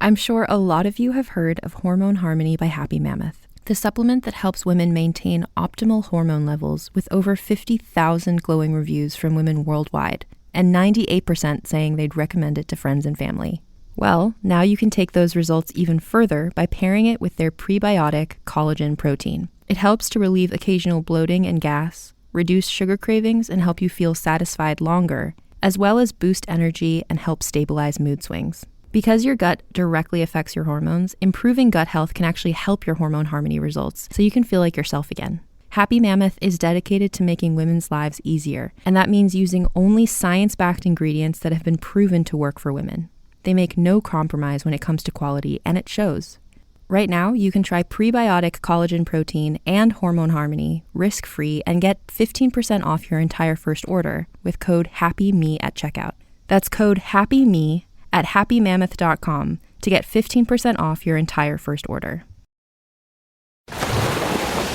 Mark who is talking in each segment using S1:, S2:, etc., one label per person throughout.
S1: I'm sure a lot of you have heard of Hormone Harmony by Happy Mammoth, the supplement that helps women maintain optimal hormone levels with over 50,000 glowing reviews from women worldwide, and 98% saying they'd recommend it to friends and family. Well, now you can take those results even further by pairing it with their prebiotic collagen protein. It helps to relieve occasional bloating and gas, reduce sugar cravings, and help you feel satisfied longer, as well as boost energy and help stabilize mood swings. Because your gut directly affects your hormones, improving gut health can actually help your hormone harmony results, so you can feel like yourself again. Happy Mammoth is dedicated to making women's lives easier, and that means using only science-backed ingredients that have been proven to work for women. They make no compromise when it comes to quality, and it shows. Right now, you can try prebiotic collagen protein and hormone harmony risk-free and get 15% off your entire first order with code HAPPYME at checkout. That's code HAPPYME at happymammoth.com to get 15% off your entire first order.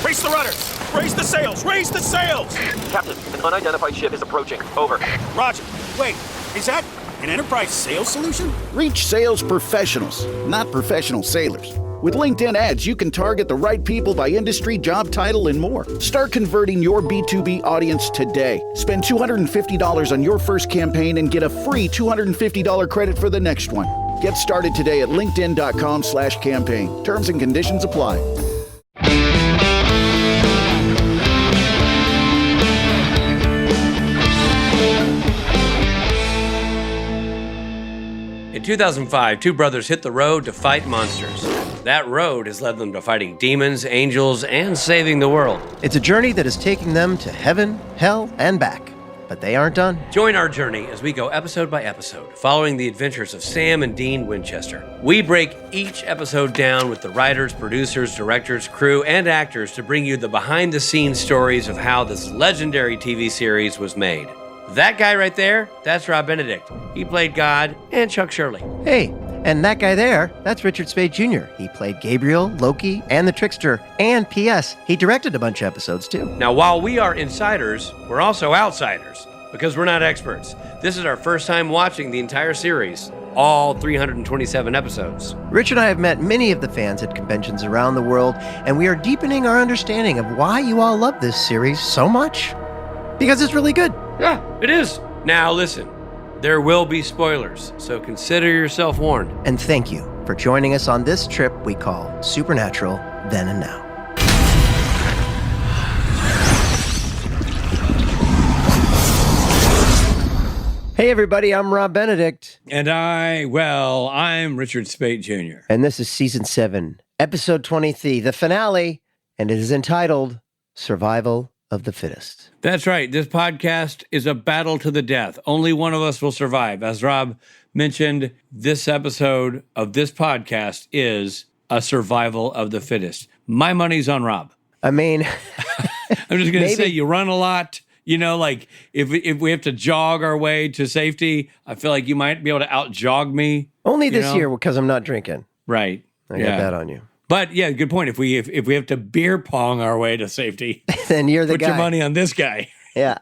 S2: Raise the rudders! Raise the sails! Raise the sails!
S3: Captain, an unidentified ship is approaching. Over.
S2: Roger. Wait, is that an Enterprise sales solution?
S4: Reach sales professionals, not professional sailors. With LinkedIn ads, you can target the right people by industry, job title, and more. Start converting your B2B audience today. Spend $250 on your first campaign and get a free $250 credit for the next one. Get started today at linkedin.com/campaign. Terms and conditions apply.
S5: In 2005, two brothers hit the road to fight monsters. That road has led them to fighting demons, angels, and saving the world.
S6: It's a journey that is taking them to heaven, hell, and back. But they aren't done.
S5: Join our journey as we go episode by episode, following the adventures of Sam and Dean Winchester. We break each episode down with the writers, producers, directors, crew, and actors to bring you the behind-the-scenes stories of how this legendary TV series was made. That guy right there, that's Rob Benedict. He played God and Chuck Shirley.
S6: Hey, and that guy there, that's Richard Spade Jr. He played Gabriel, Loki, and the Trickster. And P.S., he directed a bunch of episodes, too.
S5: Now, while we are insiders, we're also outsiders, because we're not experts. This is our first time watching the entire series, all 327 episodes.
S6: Rich and I have met many of the fans at conventions around the world, and we are deepening our understanding of why you all love this series so much. Because it's really good.
S5: Yeah, it is. Now listen, there will be spoilers, so consider yourself warned.
S6: And thank you for joining us on this trip we call Supernatural Then and Now. Hey everybody, I'm Rob Benedict.
S5: And I'm Richard Spate Jr.
S6: And this is Season 7, Episode 23, the finale, and it is entitled Survival of the Fittest.
S5: That's right. This podcast is a battle to the death. Only one of us will survive. As Rob mentioned, this episode of this podcast is a survival of the fittest. My money's on Rob.
S6: I mean,
S5: I'm just going to say you run a lot. You know, like if we have to jog our way to safety, I feel like you might be able to out-jog me.
S6: Only this year because I'm not drinking.
S5: Right.
S6: I got that on you.
S5: But yeah, good point. If we have to beer pong our way to safety,
S6: then you're the guy.
S5: Put your money on this guy.
S6: Yeah.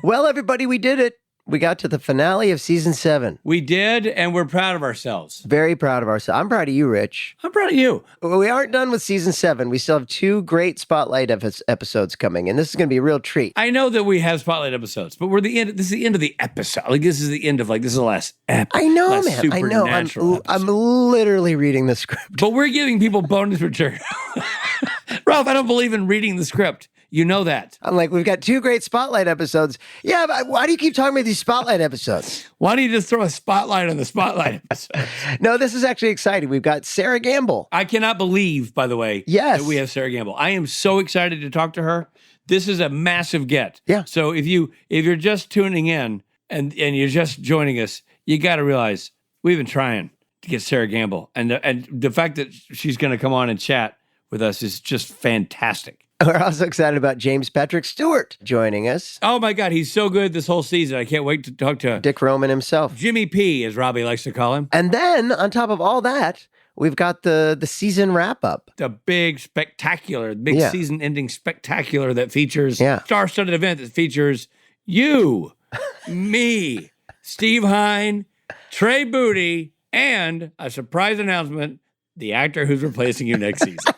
S6: Well, everybody, we did it. We got to the finale of Season 7.
S5: We did, and we're proud of ourselves.
S6: Very proud of ourselves. I'm proud of you, Rich.
S5: I'm proud of you.
S6: We aren't done with Season 7. We still have 2 great Spotlight episodes coming, and this is going to be a real treat.
S5: I know that we have Spotlight episodes, but we're the end. This is the end of the episode. Like, this is the end of, this is the last episode.
S6: I know, man. I know. I'm literally reading the script.
S5: But we're giving people bonus material. Ralph, I don't believe in reading the script. You know that.
S6: I'm like, we've got 2 great Spotlight episodes. Yeah, but why do you keep talking about these Spotlight episodes?
S5: Why don't you just throw a spotlight on the Spotlight episodes?
S6: No, this is actually exciting. We've got Sarah Gamble.
S5: I cannot believe, by the way, that we have Sarah Gamble. I am so excited to talk to her. This is a massive get.
S6: Yeah.
S5: So if you're just tuning in and you're just joining us, you got to realize we've been trying to get Sarah Gamble. And the fact that she's going to come on and chat with us is just fantastic.
S6: We're also excited about James Patrick Stewart joining us.
S5: Oh my God, he's so good this whole season. I can't wait to talk to
S6: Dick Roman himself.
S5: Jimmy P, as Robbie likes to call him.
S6: And then, on top of all that, we've got the season wrap-up.
S5: The big spectacular, season-ending spectacular that features star-studded event that features you, me, Steve Hine, Trey Booty, and a surprise announcement, the actor who's replacing you next season.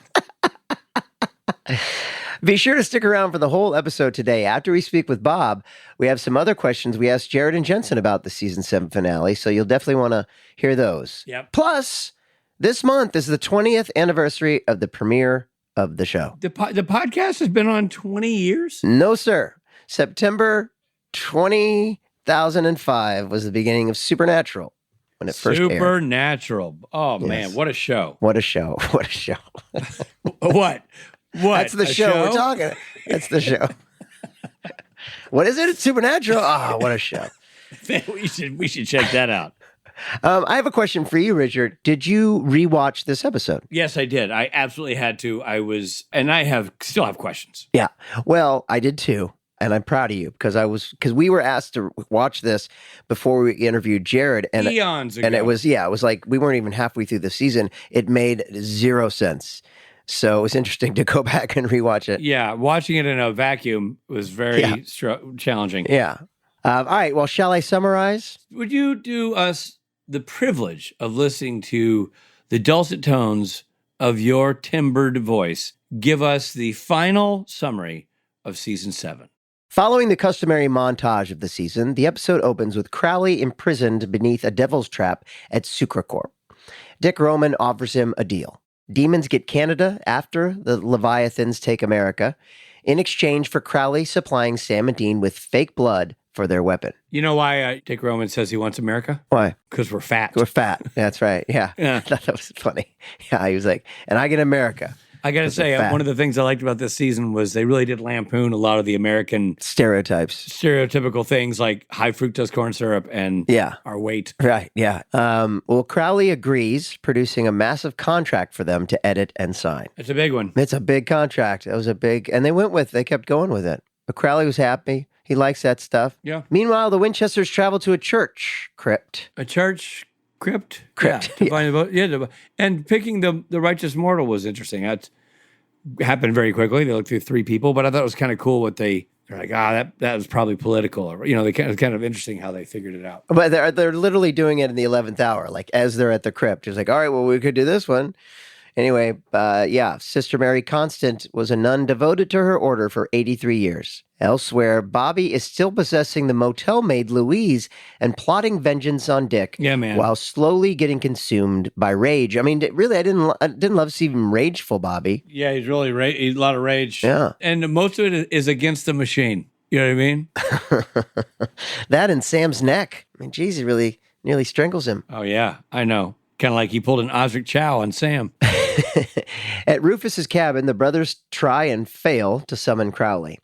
S6: Be sure to stick around for the whole episode today. After we speak with Bob, we have some other questions we asked Jared and Jensen about the season 7 finale, so you'll definitely want to hear those.
S5: Yep.
S6: Plus, this month is the 20th anniversary of the premiere of the show.
S5: The podcast has been on 20 years?
S6: No, sir. September 2005 was the beginning of Supernatural when it first aired.
S5: Supernatural. Oh,
S6: Yes.
S5: man, what a show.
S6: What a show. What a show.
S5: What?
S6: That's the
S5: A
S6: show we're talking. That's the show. What is it? It's Supernatural? Oh, what a show.
S5: we should check that out.
S6: I have a question for you, Richard. Did you rewatch this episode?
S5: Yes, I did. I absolutely had to. Still have questions.
S6: Yeah. Well, I did too. And I'm proud of you because we were asked to watch this before we interviewed Jared. And
S5: Eons ago.
S6: And it was like we weren't even halfway through the season. It made 0 sense. So it was interesting to go back and rewatch it.
S5: Yeah, watching it in a vacuum was very challenging.
S6: Yeah. All right. Well, shall I summarize?
S5: Would you do us the privilege of listening to the dulcet tones of your timbered voice? Give us the final summary of season 7.
S6: Following the customary montage of the season, the episode opens with Crowley imprisoned beneath a devil's trap at Sucracorp. Dick Roman offers him a deal. Demons get Canada after the Leviathans take America, in exchange for Crowley supplying Sam and Dean with fake blood for their weapon.
S5: You know why Dick Roman says he wants America?
S6: Why?
S5: Because we're fat.
S6: We're fat. That's right. Yeah.
S5: Yeah.
S6: I thought that was funny. Yeah, he was like, and I get America.
S5: I got to say, one of the things I liked about this season was they really did lampoon a lot of the American
S6: stereotypes,
S5: stereotypical things like high fructose corn syrup and our weight.
S6: Right, yeah. Well, Crowley agrees, producing a massive contract for them to edit and sign.
S5: It's a big one.
S6: It's a big contract. It was a big, and they kept going with it. But Crowley was happy. He likes that stuff.
S5: Yeah.
S6: Meanwhile, the Winchesters travel to a church crypt.
S5: A church crypt?
S6: Yeah,
S5: to find the boat. And picking the righteous mortal was interesting. That happened very quickly. They looked through 3 people, but I thought it was kind of cool what they're like, that was probably political. Or, it was kind of interesting how they figured it out.
S6: But they're literally doing it in the 11th hour, like as they're at the crypt. It's like, all right, well, we could do this one. Anyway, Sister Mary Constant was a nun devoted to her order for 83 years. Elsewhere, Bobby is still possessing the motel maid Louise and plotting vengeance on Dick.
S5: Yeah, man.
S6: While slowly getting consumed by rage. I mean, really, I didn't love seeing rageful Bobby.
S5: Yeah, he's really he's a lot of rage.
S6: Yeah,
S5: and most of it is against the machine. You know what I mean?
S6: That and Sam's neck. I mean, geez, he really nearly strangles him.
S5: Oh yeah, I know. Kind of like he pulled an Osric Chow on Sam.
S6: At Rufus's cabin, the brothers try and fail to summon Crowley.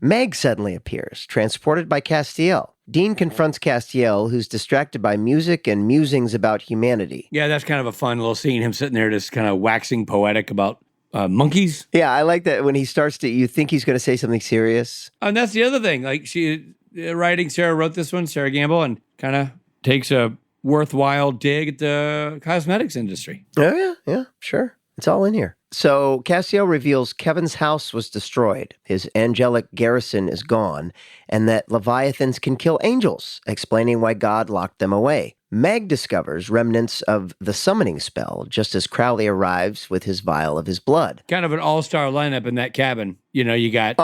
S6: Meg suddenly appears, transported by Castiel. Dean confronts Castiel, who's distracted by music and musings about humanity.
S5: Yeah, that's kind of a fun little scene, him sitting there just kind of waxing poetic about monkeys.
S6: Yeah, I like that when he starts to, you think he's going to say something serious.
S5: And that's the other thing. Like Sarah wrote this one, Sarah Gamble, and kind of takes a worthwhile dig at the cosmetics industry.
S6: Oh, yeah, sure. It's all in here. So Castiel reveals Kevin's house was destroyed, his angelic garrison is gone, and that Leviathans can kill angels, explaining why God locked them away. Meg discovers remnants of the summoning spell just as Crowley arrives with his vial of his blood.
S5: Kind of an all-star lineup in that cabin. You got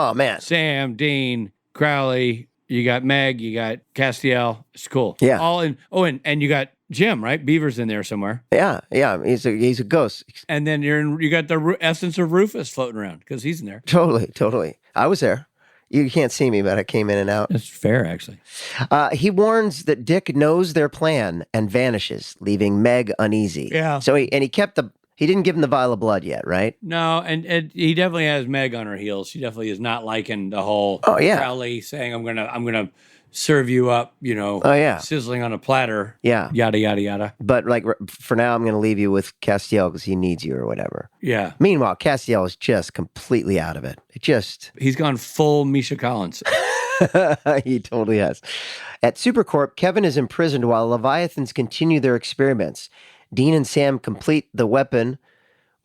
S5: Sam, Dean, Crowley, you got Meg, you got Castiel. It's cool.
S6: Yeah.
S5: All in. Oh, and you got Jim, right? Beaver's in there somewhere.
S6: Yeah. He's a ghost.
S5: And then you got the essence of Rufus floating around because he's in there.
S6: Totally. I was there. You can't see me, but I came in and out.
S5: That's fair, actually.
S6: He warns that Dick knows their plan and vanishes, leaving Meg uneasy.
S5: Yeah.
S6: So he didn't give him the vial of blood yet, right?
S5: No, and he definitely has Meg on her heels. She definitely is not liking the whole Crowley saying, I'm gonna serve you up, sizzling on a platter.
S6: Yeah.
S5: Yada, yada, yada.
S6: But for now, I'm going to leave you with Castiel because he needs you or whatever.
S5: Yeah.
S6: Meanwhile, Castiel is just completely out of it.
S5: He's gone full Misha Collins.
S6: He totally has. At Supercorp, Kevin is imprisoned while Leviathans continue their experiments. Dean and Sam complete the weapon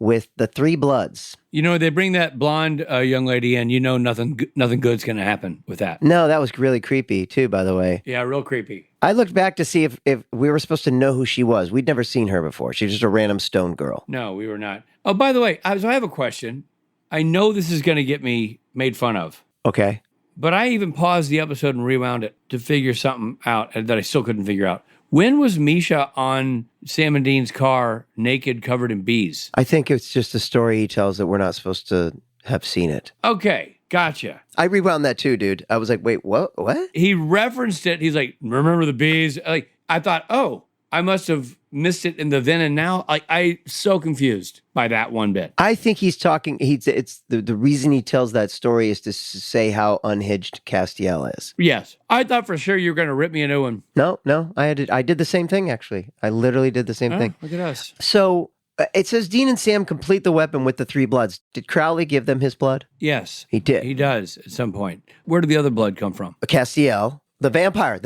S6: with the three bloods.
S5: You know, they bring that blonde young lady in. You know, nothing good's going to happen with that.
S6: No, that was really creepy too, by the way.
S5: Yeah, real creepy.
S6: I looked back to see if we were supposed to know who she was. We'd never seen her before. She was just a random stone girl.
S5: No, we were not. Oh, by the way, I have a question. I know this is going to get me made fun of.
S6: Okay.
S5: But I even paused the episode and rewound it to figure something out that I still couldn't figure out. When was Misha on Sam and Dean's car, naked, covered in bees?
S6: I think it's just a story he tells that we're not supposed to have seen it.
S5: Okay, gotcha.
S6: I rewound that too, dude. I was like, wait, what?
S5: He referenced it. He's like, remember the bees? Like, I thought, oh, I must have missed it in the then and now. I so confused by that one bit.
S6: I think he's talking. It's the reason he tells that story is to say how unhinged Castiel is.
S5: Yes, I thought for sure you were going to rip me a new one.
S6: No, I did the same thing actually. I literally did the same thing.
S5: Look at us.
S6: So it says Dean and Sam complete the weapon with the three bloods. Did Crowley give them his blood?
S5: Yes,
S6: he did.
S5: He does at some point. Where did the other blood come from?
S6: Castiel, the vampire.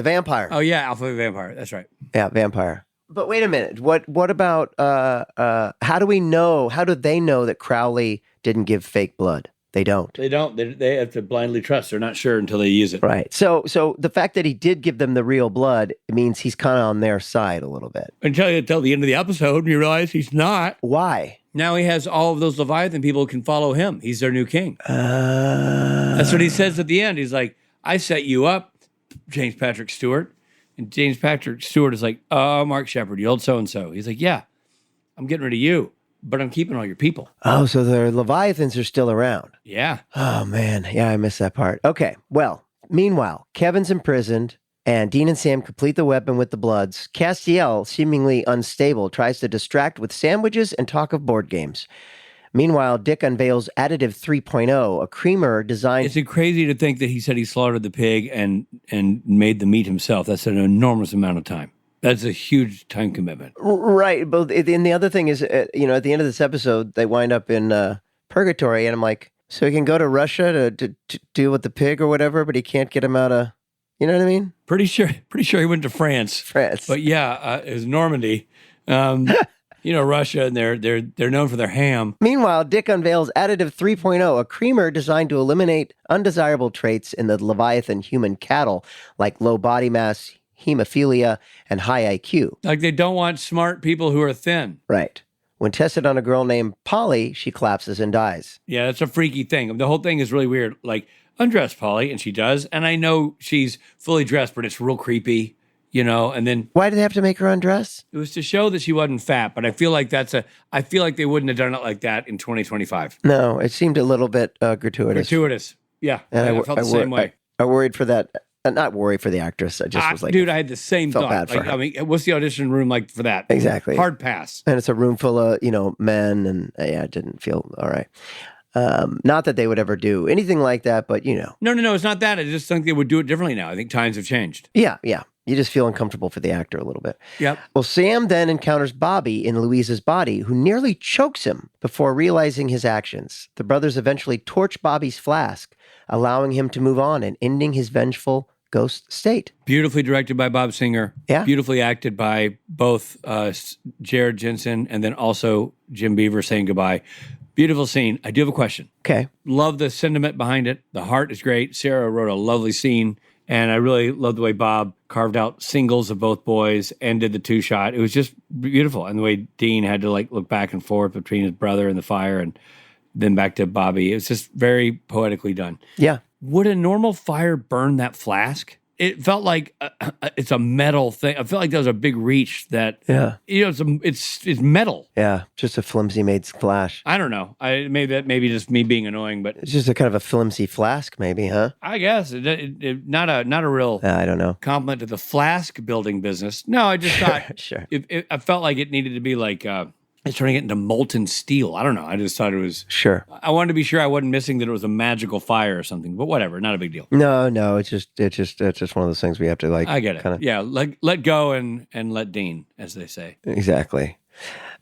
S5: Oh yeah, Alpha Vampire. That's right.
S6: Yeah, vampire. But wait a minute. What about how do they know that Crowley didn't give fake blood? They don't.
S5: They don't. They have to blindly trust. They're not sure until they use it.
S6: Right. So the fact that he did give them the real blood means he's kind of on their side a little bit.
S5: Until the end of the episode and you realize he's not.
S6: Why?
S5: Now he has all of those Leviathan people who can follow him. He's their new king. That's what he says at the end. He's like, I set you up, James Patrick Stewart. And James Patrick Stewart is like, oh, Mark Shepard, you old so-and-so. He's like, yeah, I'm getting rid of you, but I'm keeping all your people.
S6: Oh, so the Leviathans are still around.
S5: Yeah.
S6: Oh, man. Yeah, I missed that part. Okay. Well, meanwhile, Kevin's imprisoned and Dean and Sam complete the weapon with the bloods. Castiel, seemingly unstable, tries to distract with sandwiches and talk of board games. Meanwhile, Dick unveils Additive 3.0, a creamer designed...
S5: It's crazy to think that he said he slaughtered the pig and made the meat himself. That's an enormous amount of time. That's a huge time commitment.
S6: Right. But and the other thing is, at the end of this episode, they wind up in purgatory, and I'm like, so he can go to Russia to deal with the pig or whatever, but he can't get him out of... You know what I mean?
S5: Pretty sure he went to France. But yeah, it was Normandy. Russia, and they're known for their ham.
S6: Meanwhile, Dick unveils Additive 3.0, a creamer designed to eliminate undesirable traits in the Leviathan human cattle, like low body mass, hemophilia, and high IQ.
S5: Like they don't want smart people who are thin.
S6: Right. When tested on a girl named Polly, she collapses and dies.
S5: Yeah, that's a freaky thing. The whole thing is really weird. Like, undress Polly, and she does. And I know she's fully dressed, but it's real creepy. And then
S6: why did they have to make her undress?
S5: It was to show that she wasn't fat, but I feel like I feel like they wouldn't have done it like that in 2025.
S6: No, it seemed a little bit gratuitous.
S5: Yeah.
S6: And
S5: I felt the same way.
S6: I worried for that. Not worried for the actress. I just was like,
S5: dude, I had the same
S6: felt
S5: thought.
S6: bad for her.
S5: I mean, what's the audition room like for that?
S6: Exactly.
S5: Hard pass.
S6: And it's a room full of, men, and it didn't feel all right. Not that they would ever do anything like that, but No,
S5: it's not that. I just think they would do it differently now. I think times have changed.
S6: Yeah. You just feel uncomfortable for the actor a little bit.
S5: Yep.
S6: Well, Sam then encounters Bobby in Louise's body, who nearly chokes him before realizing his actions. The brothers eventually torch Bobby's flask, allowing him to move on and ending his vengeful ghost state.
S5: Beautifully directed by Bob Singer.
S6: Yeah.
S5: Beautifully acted by both Jared Jensen and then also Jim Beaver saying goodbye. Beautiful scene. I do have a question.
S6: Okay.
S5: Love the sentiment behind it. The heart is great. Sarah wrote a lovely scene. And I really love the way Bob carved out singles of both boys and did the two-shot. It was just beautiful. And the way Dean had to look back and forth between his brother and the fire and then back to Bobby. It was just very poetically done.
S6: Yeah.
S5: Would a normal fire burn that flask? It felt like it's a metal thing. I felt like that was a big reach that, it's metal.
S6: Yeah, just a flimsy made flash.
S5: I don't know. Maybe just me being annoying, but
S6: it's just a kind of a flimsy flask, maybe, huh?
S5: I guess not a real.
S6: I don't know.
S5: Compliment to the flask building business. No, I just thought
S6: sure.
S5: I felt like it needed to be like. It's turning it into molten steel. I don't know. I just thought it was...
S6: Sure.
S5: I wanted to be sure I wasn't missing that it was a magical fire or something, but whatever. Not a big deal.
S6: No. It's just one of those things we have to
S5: I get it. Kinda... Yeah. Let go and let Dean, as they say.
S6: Exactly.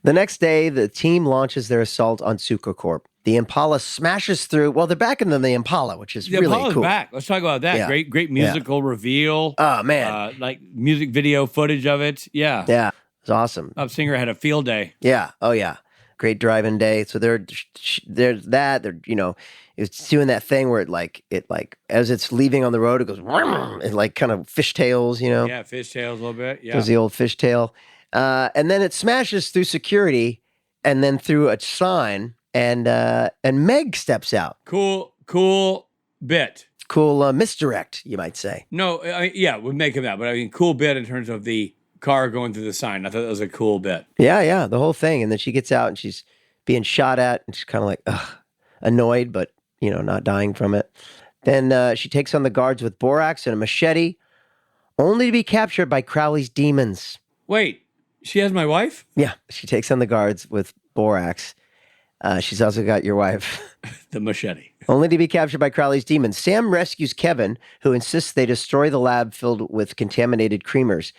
S6: The next day, the team launches their assault on Sucre Corp. The Impala smashes through. Well, they're back in the Impala, which is really cool.
S5: The Impala's back. Let's talk about that. Yeah. Great musical reveal.
S6: Oh, man.
S5: Music video footage of it. Yeah.
S6: Yeah. It's awesome.
S5: Bob Singer had a field day.
S6: Yeah. Oh, yeah. great driving day. So there's that. They're, it's doing that thing where it as it's leaving on the road, it goes, it like kind of fishtails,
S5: Yeah, fishtails a little bit. Yeah.
S6: Does the old fishtail. And then it smashes through security and then through a sign, and Meg steps out.
S5: Cool bit.
S6: Cool misdirect, you might say.
S5: No, yeah, we'd make him that. But I mean, cool bit in terms of the car going through the sign. I thought that was a cool bit.
S6: Yeah, the whole thing. And then she gets out and she's being shot at, and she's kind of like, annoyed, but, not dying from it. Then she takes on the guards with borax and a machete, only to be captured by Crowley's demons.
S5: Wait, she has my wife?
S6: Yeah, she takes on the guards with borax. She's also got your wife.
S5: The machete.
S6: Only to be captured by Crowley's demons. Sam rescues Kevin, who insists they destroy the lab filled with contaminated creamers.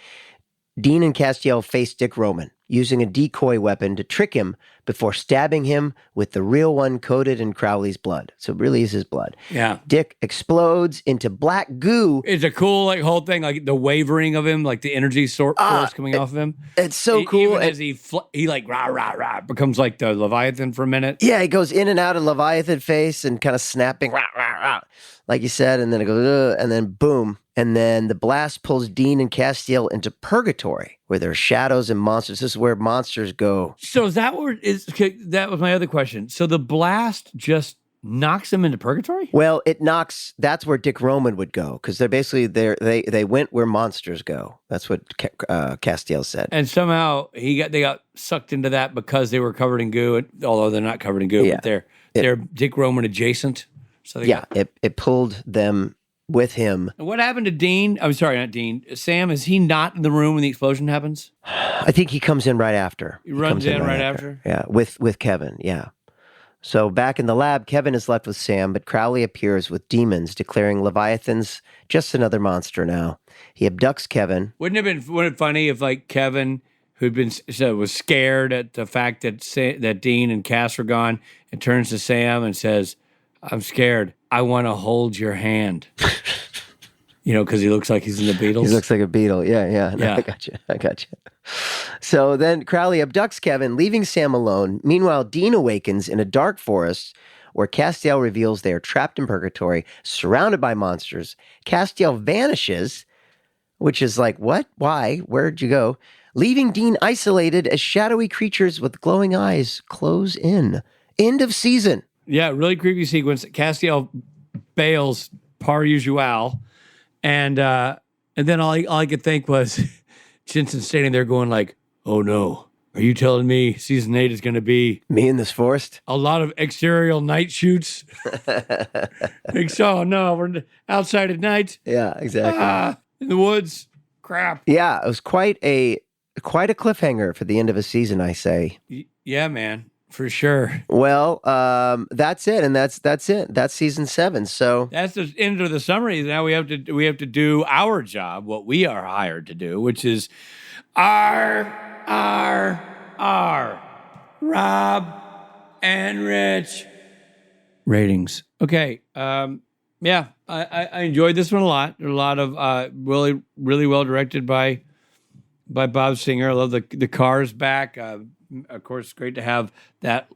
S6: Dean and Castiel face Dick Roman, using a decoy weapon to trick him before stabbing him with the real one coated in Crowley's blood. So it really is his blood.
S5: Yeah.
S6: Dick explodes into black goo.
S5: It's a cool whole thing, like the wavering of him, like the energy force coming off of him.
S6: It's so cool.
S5: Even as he rah, rah, rah, becomes like the Leviathan for a minute.
S6: Yeah, he goes in and out of Leviathan face and kind of snapping, rah, rah, rah, like you said, and then it goes, and then boom. And then the blast pulls Dean and Castiel into purgatory, where there are shadows and monsters. This is where monsters go.
S5: So that was my other question. So the blast just knocks him into purgatory?
S6: Well, that's where Dick Roman would go, because they're basically they went where monsters go. That's what Castiel said.
S5: And somehow they got sucked into that because they were covered in goo, although they're not covered in goo, but they're Dick Roman adjacent. So
S6: it pulled them with him.
S5: And what happened to Dean? I'm sorry, not Dean. Sam, is he not in the room when the explosion happens?
S6: I think he comes in right after.
S5: He runs in right after?
S6: Yeah, with Kevin, yeah. So back in the lab, Kevin is left with Sam, but Crowley appears with demons, declaring Leviathan's just another monster now. He abducts Kevin.
S5: Wouldn't it been funny if Kevin, was scared at the fact that Dean and Cass were gone, and turns to Sam and says, "I'm scared. I want to hold your hand." Because he looks like he's in the Beatles.
S6: He looks like a Beatle. Yeah. No,
S5: Yeah.
S6: I got you. So then Crowley abducts Kevin, leaving Sam alone. Meanwhile, Dean awakens in a dark forest where Castiel reveals they are trapped in purgatory, surrounded by monsters. Castiel vanishes, which is like, what? Why? Where'd you go? Leaving Dean isolated as shadowy creatures with glowing eyes close in. End of season.
S5: Yeah, really creepy sequence. Castiel bails par usual, and then all I could think was Jensen standing there going like, "Oh no, are you telling me season 8 is going to be
S6: me in this forest?
S5: A lot of exterior night shoots?" Oh no, we're outside at night.
S6: Yeah, exactly.
S5: In the woods. Crap.
S6: Yeah, it was quite a cliffhanger for the end of a season, I say.
S5: Yeah, man. For sure.
S6: Well, that's it, and that's it. That's season 7. So
S5: that's the end of the summary. Now we have to do our job, what we are hired to do, which is R Rob and Rich ratings. Okay. Yeah, I enjoyed this one a lot. There's a lot of really, really well directed by Bob Singer. I love the cars back. Of course, great to have that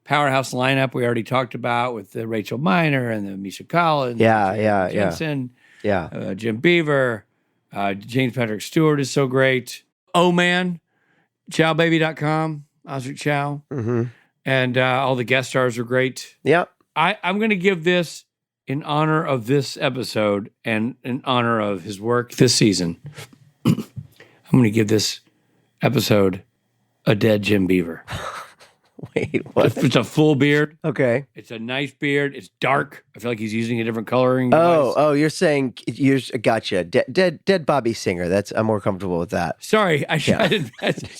S5: powerhouse lineup we already talked about with the Rachel Miner and the Misha Collins. Jensen.
S6: Yeah.
S5: Jim Beaver. James Patrick Stewart is so great. Oh, man. ChowBaby.com. Osric Chow.
S6: Mm-hmm.
S5: And all the guest stars are great.
S6: Yep.
S5: I'm going to give this in honor of this episode and in honor of his work this season. I'm going to give this episode a dead Jim Beaver.
S6: Wait, what?
S5: It's a full beard.
S6: Okay.
S5: It's a nice beard. It's dark. I feel like he's using a different coloring device.
S6: Oh, you're saying gotcha. Dead Bobby Singer. I'm more comfortable with that.
S5: Sorry, I didn't.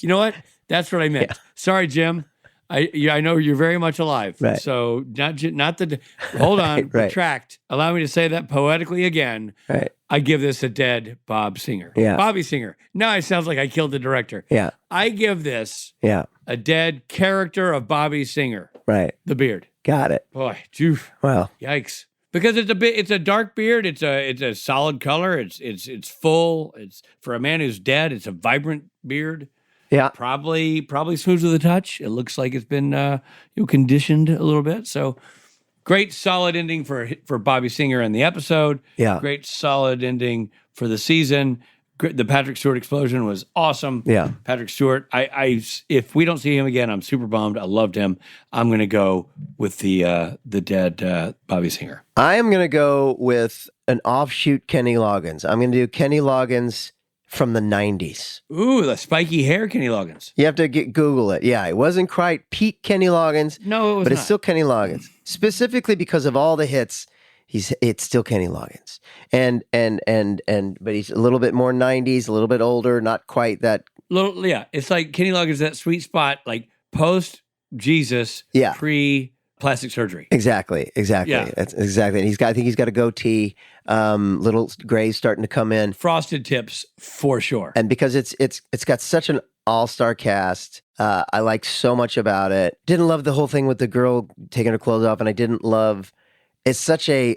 S5: You know what? That's what I meant. Yeah. Sorry, Jim. I know you're very much alive.
S6: Right.
S5: So not the. Hold on.
S6: Right.
S5: Retract. Allow me to say that poetically again.
S6: Right.
S5: I give this a dead Bob Singer.
S6: Yeah.
S5: Bobby Singer. Now it sounds like I killed the director.
S6: Yeah.
S5: I give this
S6: a
S5: dead character of Bobby Singer.
S6: Right.
S5: The beard.
S6: Got it.
S5: Boy, phew.
S6: Well.
S5: Yikes. Because it's a dark beard. It's a solid color. It's full. It's for a man who's dead. It's a vibrant beard.
S6: Yeah.
S5: Probably smooth to the touch. It looks like it's been conditioned a little bit. So great solid ending for Bobby Singer in the episode.
S6: Yeah.
S5: Great solid ending for the season. The Patrick Stewart explosion was awesome.
S6: Yeah.
S5: Patrick Stewart. I if we don't see him again, I'm super bummed. I loved him. I'm gonna go with the dead Bobby Singer.
S6: I am going to go with an offshoot Kenny Loggins. I'm going to do Kenny Loggins from the 90s.
S5: Ooh, the spiky hair Kenny Loggins.
S6: You have to Google it. Yeah, it wasn't quite peak Kenny Loggins.
S5: No, it was
S6: but
S5: not.
S6: It's still Kenny Loggins. Specifically because of all the hits, it's still Kenny Loggins. But he's a little bit more 90s, a little bit older, not quite that.
S5: Yeah, it's like Kenny Loggins, that sweet spot, like post Jesus,
S6: Yeah.
S5: pre plastic surgery.
S6: Exactly.
S5: Yeah.
S6: That's exactly. And I think he's got a goatee, little grays starting to come in.
S5: Frosted tips for sure.
S6: And because it's got such an all-star cast, I like so much about it. Didn't love the whole thing with the girl taking her clothes off, and I didn't love. It's such a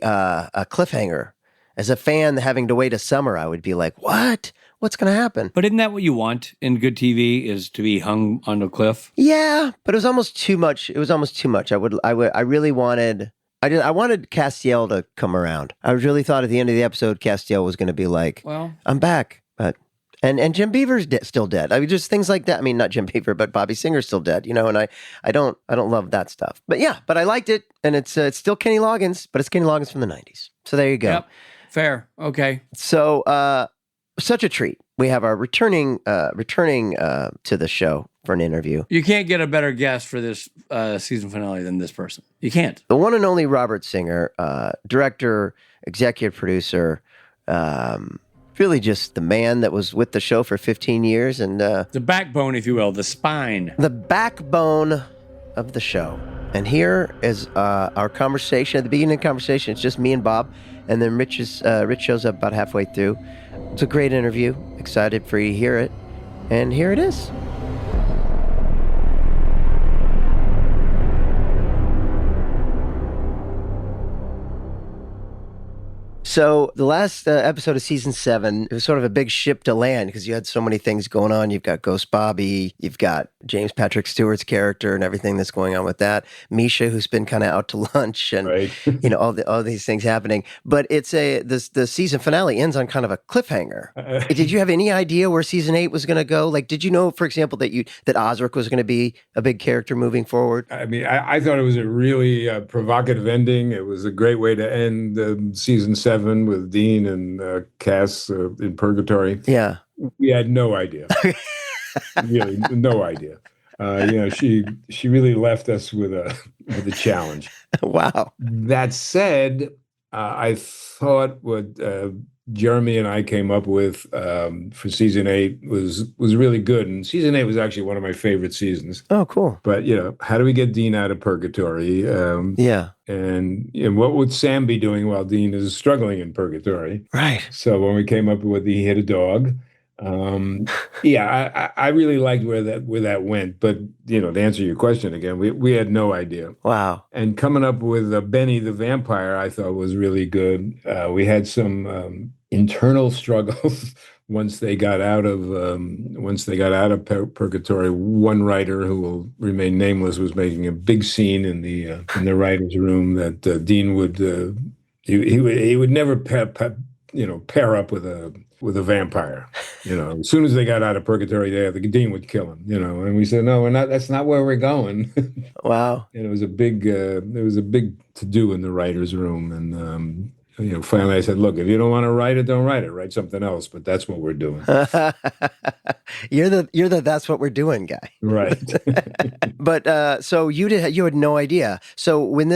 S6: cliffhanger. As a fan, having to wait a summer, I would be like, "What? What's going to happen?"
S5: But isn't that what you want in good TV? Is to be hung on a cliff?
S6: Yeah, but it was almost too much. I really wanted. I wanted Castiel to come around. I really thought at the end of the episode, Castiel was going to be like,
S5: Well,
S6: "I'm back," but. And Jim Beaver's still dead. I mean, just things like that. I mean, not Jim Beaver, but Bobby Singer's still dead. And I don't love that stuff. But yeah, I liked it, and it's still Kenny Loggins, but it's Kenny Loggins from the 90s. So there you go.
S5: Yep. Fair. Okay.
S6: So such a treat. We have our returning to the show for an interview.
S5: You can't get a better guest for this season finale than this person. You can't.
S6: The one and only Robert Singer, director, executive producer. Really just the man that was with the show for 15 years. And
S5: The backbone, if you will, the spine.
S6: the backbone of the show. And here is our conversation. At the beginning of the conversation, it's just me and Bob. And then Rich shows up about halfway through. It's a great interview. Excited for you to hear it. And here it is. So the last episode of season 7, it was sort of a big ship to land because you had so many things going on. You've got Ghost Bobby, you've got James Patrick Stewart's character and everything that's going on with that. Misha, who's been kind of out to lunch, and
S7: Right.
S6: all these things happening. But it's the season finale ends on kind of a cliffhanger. Did you have any idea where season 8 was going to go? Like, did you know, for example, that Osric was going to be a big character moving forward?
S7: I mean, I thought it was a really provocative ending. It was a great way to end season 7 with Dean and Cass in purgatory.
S6: Yeah.
S7: We had no idea. Really, no idea. She really left us with a challenge.
S6: Wow.
S7: That said, I thought what Jeremy and I came up with for season 8 was really good, and season 8 was actually one of my favorite seasons.
S6: Oh, cool.
S7: But how do we get Dean out of purgatory?
S6: Yeah.
S7: And what would Sam be doing while Dean is struggling in purgatory?
S6: Right.
S7: So when we came up with he hit a dog, I really liked where that went. But to answer your question again, we had no idea.
S6: Wow.
S7: And coming up with Benny the vampire, I thought was really good. We had some internal struggles once they got out of purgatory. One writer, who will remain nameless, was making a big scene in the writers' room that Dean would he would never pair up with a vampire. As soon as they got out of purgatory, Dean would kill him. And we said, no, we're not. That's not where we're going.
S6: Wow.
S7: And it was a big to do in the writers' room. And finally I said, look, if you don't want to write it, don't write it. Write something else. But that's what we're doing.
S6: You're the that's what we're doing guy.
S7: Right.
S6: But so you had no idea. So when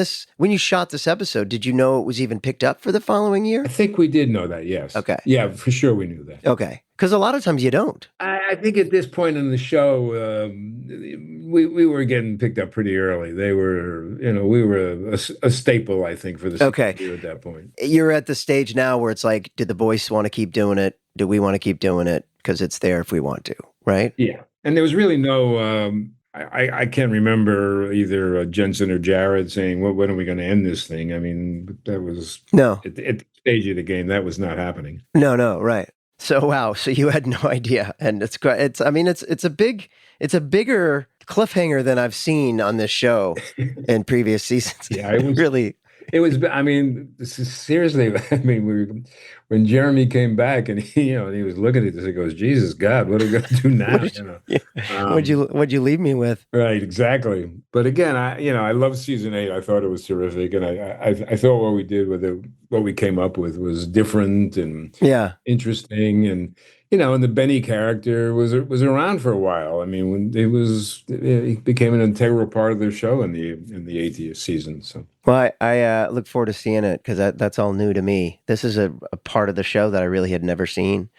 S6: you shot this episode, did you know it was even picked up for the following year?
S7: I think we did know that, yes.
S6: Okay.
S7: Yeah, for sure we knew that.
S6: Okay. Because a lot of times you don't.
S7: I think at this point in the show, we were getting picked up pretty early. We were a staple, I think, for the
S6: Okay.
S7: year at that point.
S6: You're at the stage now where it's like, did the boys want to keep doing it? Do we want to keep doing it? Because it's there if we want to, right?
S7: Yeah. And there was really no, I can't remember either Jensen or Jared saying, well, when are we going to end this thing? I mean, that was,
S6: No.
S7: at the stage of the game, that was not happening.
S6: No, right. So wow, so you had no idea, and it's great. It's a bigger cliffhanger than I've seen on this show in previous seasons.
S7: Yeah, it was
S6: really.
S7: It was, I mean, seriously, I mean, when Jeremy came back and he was looking at this, he goes, Jesus God, what are we going to do now?
S6: What'd you leave me with?
S7: Right, exactly. But again, I love season 8. I thought it was terrific. And I thought what we did with it, what we came up with was different and interesting. And, and the Benny character was around for a while. I mean, when it became an integral part of the show in the 8th season. So.
S6: Well, I look forward to seeing it because that's all new to me. This is a part of the show that I really had never seen.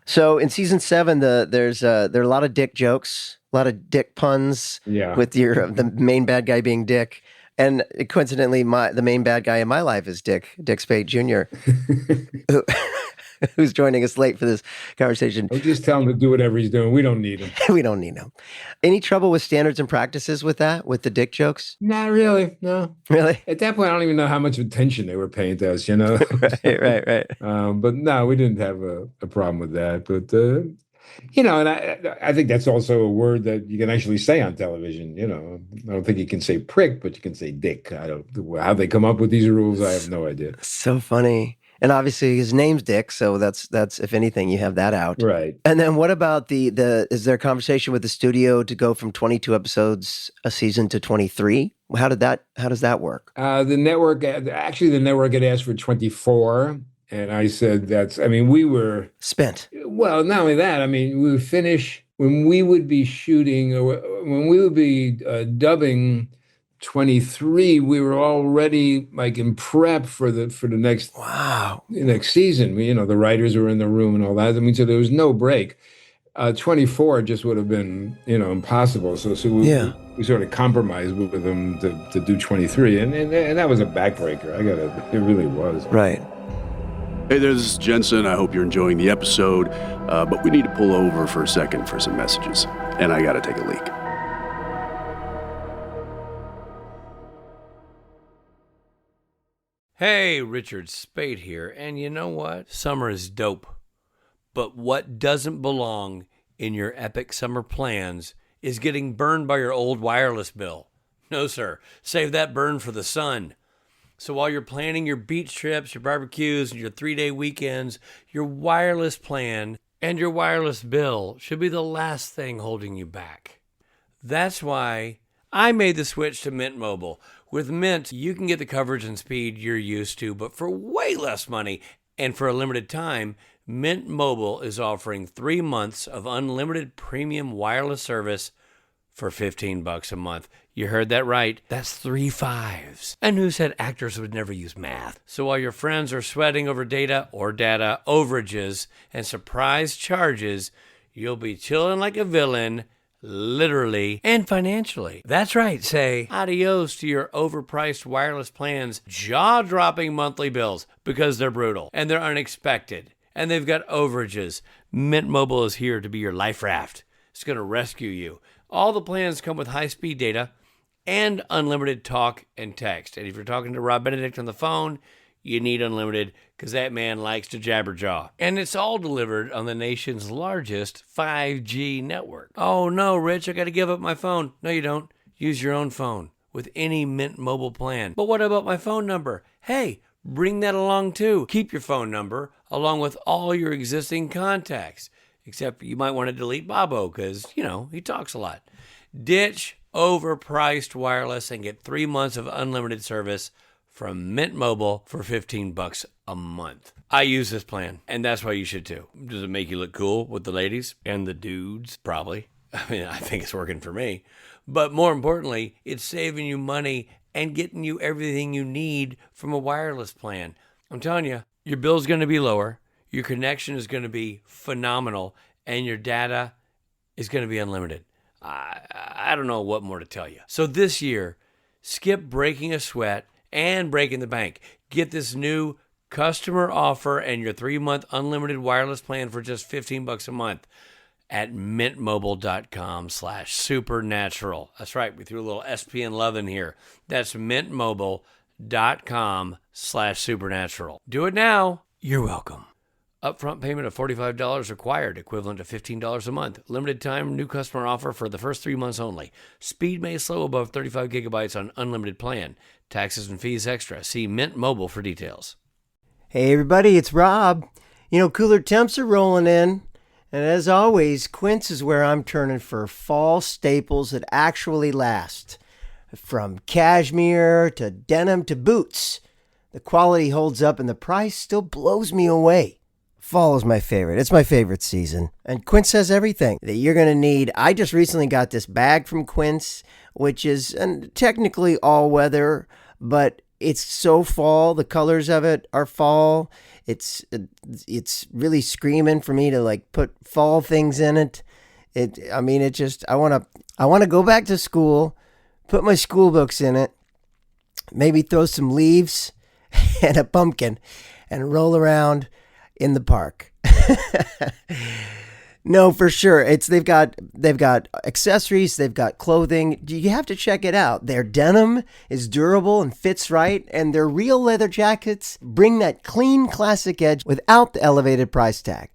S6: So in season 7, there are a lot of dick jokes, a lot of dick puns.
S7: Yeah.
S6: With the main bad guy being Dick, and coincidentally, the main bad guy in my life is Dick Spade Jr. Who's joining us late for this conversation.
S7: I'll just tell him to do whatever he's doing. We don't need him.
S6: We don't need him. Any trouble with standards and practices with the dick jokes?
S7: Not really, no.
S6: Really?
S7: At that point, I don't even know how much attention they were paying to us,
S6: Right.
S7: But no, we didn't have a problem with that. But, and I think that's also a word that you can actually say on television. I don't think you can say prick, but you can say dick. How they come up with these rules, I have no idea.
S6: So funny. And obviously his name's Dick, so that's if anything, you have that out.
S7: Right.
S6: And then what about is there a conversation with the studio to go from 22 episodes a season to 23? How does that work?
S7: The network had asked for 24. And I said, we were
S6: spent.
S7: Well, not only that, we would finish when we would be shooting or when we would be dubbing 23, we were already like in prep for the next next season. The writers were in the room and all that. So there was no break. 24 just would have been impossible. So we sort of compromised with them to do 23, and that was a backbreaker. It really was.
S6: Right.
S2: Hey there, this is Jensen. I hope you're enjoying the episode, but we need to pull over for a second for some messages, and I gotta take a leak.
S5: Hey, Richard Spade here, and you know what? Summer is dope. But what doesn't belong in your epic summer plans is getting burned by your old wireless bill. No, sir. Save that burn for the sun. So while you're planning your beach trips, your barbecues, and your 3-day weekends, your wireless plan and your wireless bill should be the last thing holding you back. That's why I made the switch to Mint Mobile. With Mint, you can get the coverage and speed you're used to, but for way less money. And for a limited time, Mint Mobile is offering 3 months of unlimited premium wireless service for $15 a month. You heard that right. That's 3 5s. And who said actors would never use math? So while your friends are sweating over data overages and surprise charges, you'll be chilling like a villain, literally and financially. That's right. Say adios to your overpriced wireless plans, jaw-dropping monthly bills, because they're brutal and they're unexpected and they've got overages. Mint Mobile is here to be your life raft. It's going to rescue you. All the plans come with high-speed data and unlimited talk and text. And if you're talking to Rob Benedict on the phone, you need unlimited because that man likes to jabberjaw. And it's all delivered on the nation's largest 5G network. Oh no, Rich, I got to give up my phone. No, you don't. Use your own phone with any Mint Mobile plan. But what about my phone number? Hey, bring that along too. Keep your phone number along with all your existing contacts. Except you might want to delete Bobo because, he talks a lot. Ditch overpriced wireless and get 3 months of unlimited service from Mint Mobile for $15 a month. I use this plan, and that's why you should too. Does it make you look cool with the ladies and the dudes? Probably. I think it's working for me. But more importantly, it's saving you money and getting you everything you need from a wireless plan. I'm telling you, your bill's going to be lower, your connection is going to be phenomenal, and your data is going to be unlimited. I don't know what more to tell you. So this year, skip breaking a sweat and breaking the bank. Get this new customer offer and your 3-month unlimited wireless plan for just $15 a month at mintmobile.com/supernatural. That's right. We threw a little SPN love in here. That's mintmobile.com/supernatural. Do it now. You're welcome. Upfront payment of $45 required, equivalent to $15 a month. Limited time new customer offer for the first 3 months only. Speed may slow above 35 gigabytes on unlimited plan. Taxes and fees extra. See Mint Mobile for details.
S8: Hey everybody, it's Rob. Cooler temps are rolling in. And as always, Quince is where I'm turning for fall staples that actually last. From cashmere to denim to boots. The quality holds up and the price still blows me away. Fall is my favorite. It's my favorite season. And Quince has everything that you're going to need. I just recently got this bag from Quince, which is technically all weather, but it's so fall. The colors of it are fall. It's really screaming for me to put fall things in it. I want to go back to school, put my school books in it, maybe throw some leaves and a pumpkin and roll around in the park. No, for sure. They've got accessories, they've got clothing. You have to check it out. Their denim is durable and fits right, and their real leather jackets bring that clean, classic edge without the elevated price tag.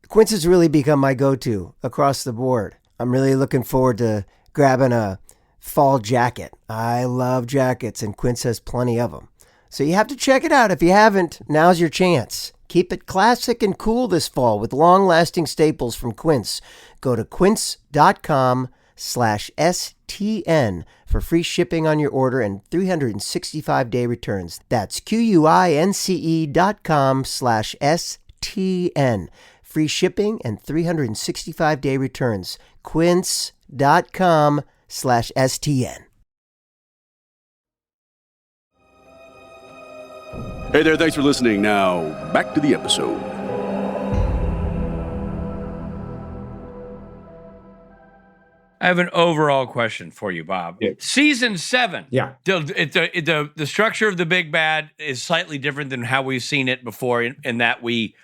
S8: Quince has really become my go-to across the board. I'm really looking forward to grabbing a fall jacket. I love jackets, and Quince has plenty of them. So you have to check it out. If you haven't, now's your chance. Keep it classic and cool this fall with long-lasting staples from Quince. Go to quince.com/STN for free shipping on your order and 365-day returns. That's QUINCE.com/STN. Free shipping and 365-day returns. Quince.com/STN.
S2: Hey there, thanks for listening. Now, back to the episode.
S5: I have an overall question for you, Bob.
S7: Yeah.
S5: Season 7.
S7: Yeah.
S5: The structure of the big bad is slightly different than how we've seen it before in that we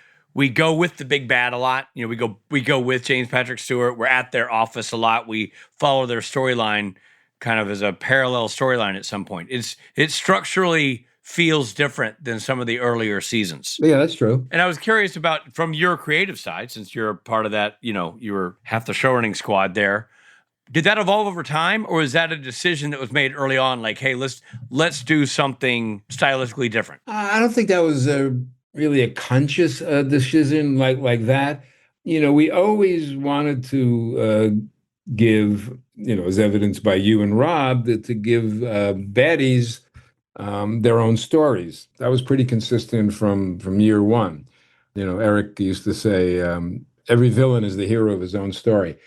S5: go with the big bad a lot. We go with James Patrick Stewart. We're at their office a lot. We follow their storyline kind of as a parallel storyline at some point. It structurally feels different than some of the earlier seasons.
S7: Yeah, that's true.
S5: And I was curious about, from your creative side, since you're a part of that, you were half the showrunning squad there. Did that evolve over time, or is that a decision that was made early on? Like, hey, let's do something stylistically different.
S7: I don't think that was really a conscious decision like that. We always wanted to give, as evidenced by you and Rob, to give baddies their own stories. That was pretty consistent from year one. Eric used to say, every villain is the hero of his own story.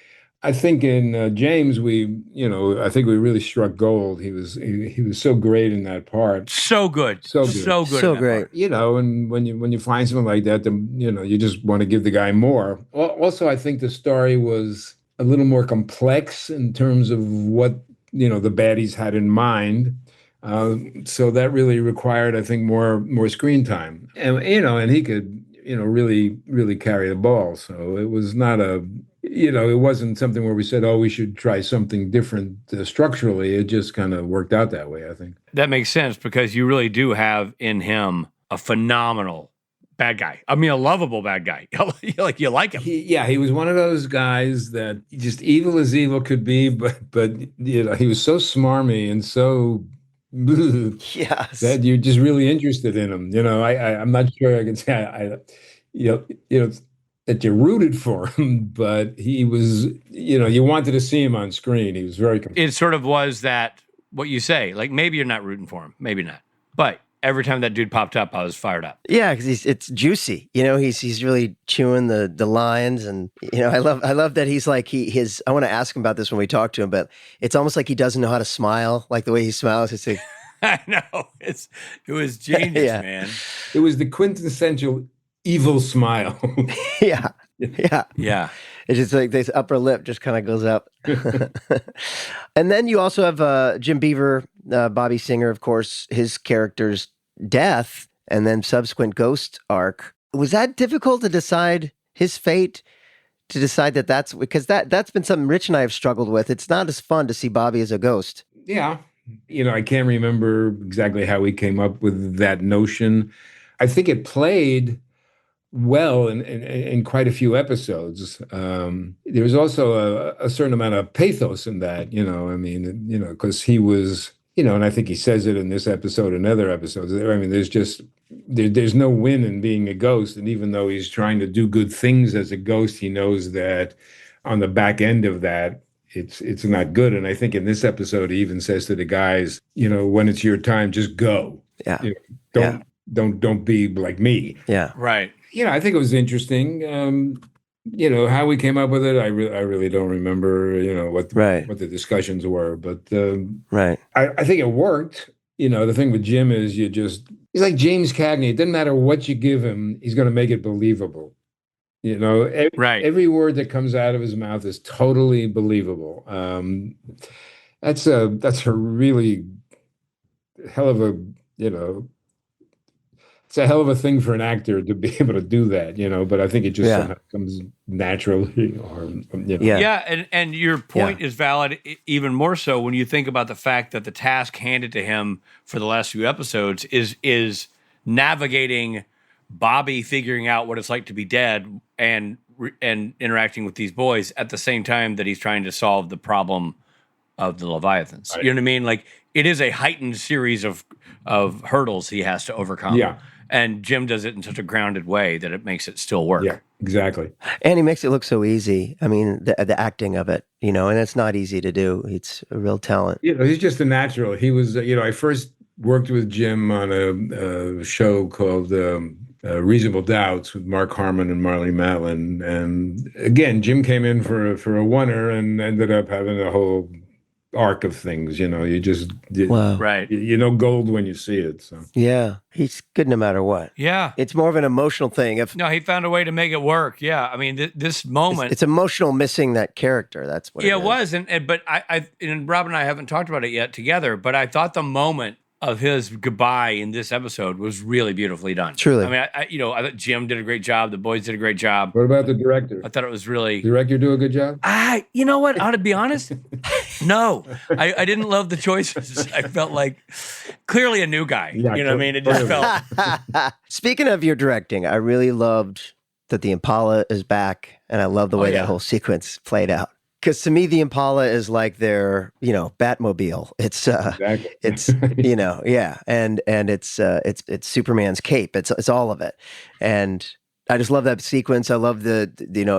S7: I think in James, I think we really struck gold. He was so great in that part.
S5: So good.
S7: So good.
S8: So great.
S7: Part. And when you find something like that, then, you just want to give the guy more. Also, I think the story was a little more complex in terms of what, the baddies had in mind. So that really required, I think, more screen time. And, and he could, really, really carry the ball. So it was not it wasn't something where we said, oh, we should try something different structurally. It just kind of worked out that way, I think.
S5: That makes sense, because you really do have in him a phenomenal bad guy. I mean, a lovable bad guy. You like him.
S7: He was one of those guys that just evil as evil could be, but he was so smarmy and so
S8: Yes.
S7: that you're just really interested in him. I'm not sure I can say that you rooted for him, but he was, you wanted to see him on screen. He was very
S5: It sort of was that, what you say, like, maybe you're not rooting for him, maybe not. But every time that dude popped up, I was fired up.
S8: Yeah, because it's juicy. He's really chewing the lines, and I love that he's like I want to ask him about this when we talk to him, but it's almost like he doesn't know how to smile, like the way he smiles. It's like,
S5: I know, it was genius,
S8: Yeah.
S5: man.
S7: It was the quintessential evil smile.
S8: yeah.
S5: Yeah.
S8: It's just like this upper lip just kind of goes up. And then you also have Jim Beaver, Bobby Singer, of course, his character's death and then subsequent ghost arc. Was that difficult to decide his fate? To decide that's because that's been something Rich and I have struggled with. It's not as fun to see Bobby as a ghost.
S7: Yeah. I can't remember exactly how we came up with that notion. I think it played well in quite a few episodes. There was also a certain amount of pathos in that, I mean, because he was, and I think he says it in this episode and other episodes. I mean, there's no win in being a ghost. And even though he's trying to do good things as a ghost, he knows that on the back end of that, it's not good. And I think in this episode, he even says to the guys, when it's your time, just go.
S6: Yeah.
S7: Don't be like me.
S6: Yeah.
S5: Right.
S7: I think it was interesting. How we came up with it, I really don't remember, what the discussions were, but
S6: right.
S7: I think it worked. The thing with Jim is he's like James Cagney. It doesn't matter what you give him, he's going to make it believable. Every word that comes out of his mouth is totally believable. That's a really hell of a, it's a hell of a thing for an actor to be able to do that, but I think it just somehow comes naturally.
S5: And your point is valid even more so when you think about the fact that the task handed to him for the last few episodes is navigating Bobby figuring out what it's like to be dead and interacting with these boys at the same time that he's trying to solve the problem of the Leviathans. Right. You know what I mean? Like, it is a heightened series of hurdles he has to overcome.
S7: Yeah.
S5: And Jim does it in such a grounded way that it makes it still work.
S7: Yeah, exactly.
S6: And he makes it look so easy. I mean, the acting of it, and it's not easy to do. It's a real talent.
S7: He's just a natural. He was, I first worked with Jim on a show called Reasonable Doubts with Mark Harmon and Marley Matlin. And again, Jim came in for a oneer and ended up having a whole arc of things. You just
S5: right.
S7: Gold when you see it. So
S6: yeah, he's good no matter what.
S5: Yeah,
S6: it's more of an emotional thing.
S5: No, he found a way to make it work. Yeah, I mean, this moment,
S6: it's emotional missing that character. That's what.
S5: Yeah, it was, but I and Rob and I haven't talked about it yet together. But I thought the moment of his goodbye in this episode was really beautifully done.
S6: Truly.
S5: I mean, I thought Jim did a great job. The boys did a great job.
S7: What about the director?
S5: I thought it was really...
S7: The director do a good job?
S5: You know what? I ought to be honest. No. I didn't love the choices. I felt like clearly a new guy.
S7: Yeah,
S5: you know what I mean? It just felt...
S6: Speaking of your directing, I really loved that the Impala is back, and I love the way that whole sequence played out. Because to me, the Impala is like their, Batmobile. It's,
S7: exactly.
S6: It's, and it's Superman's cape. It's all of it, and I just love that sequence. I love the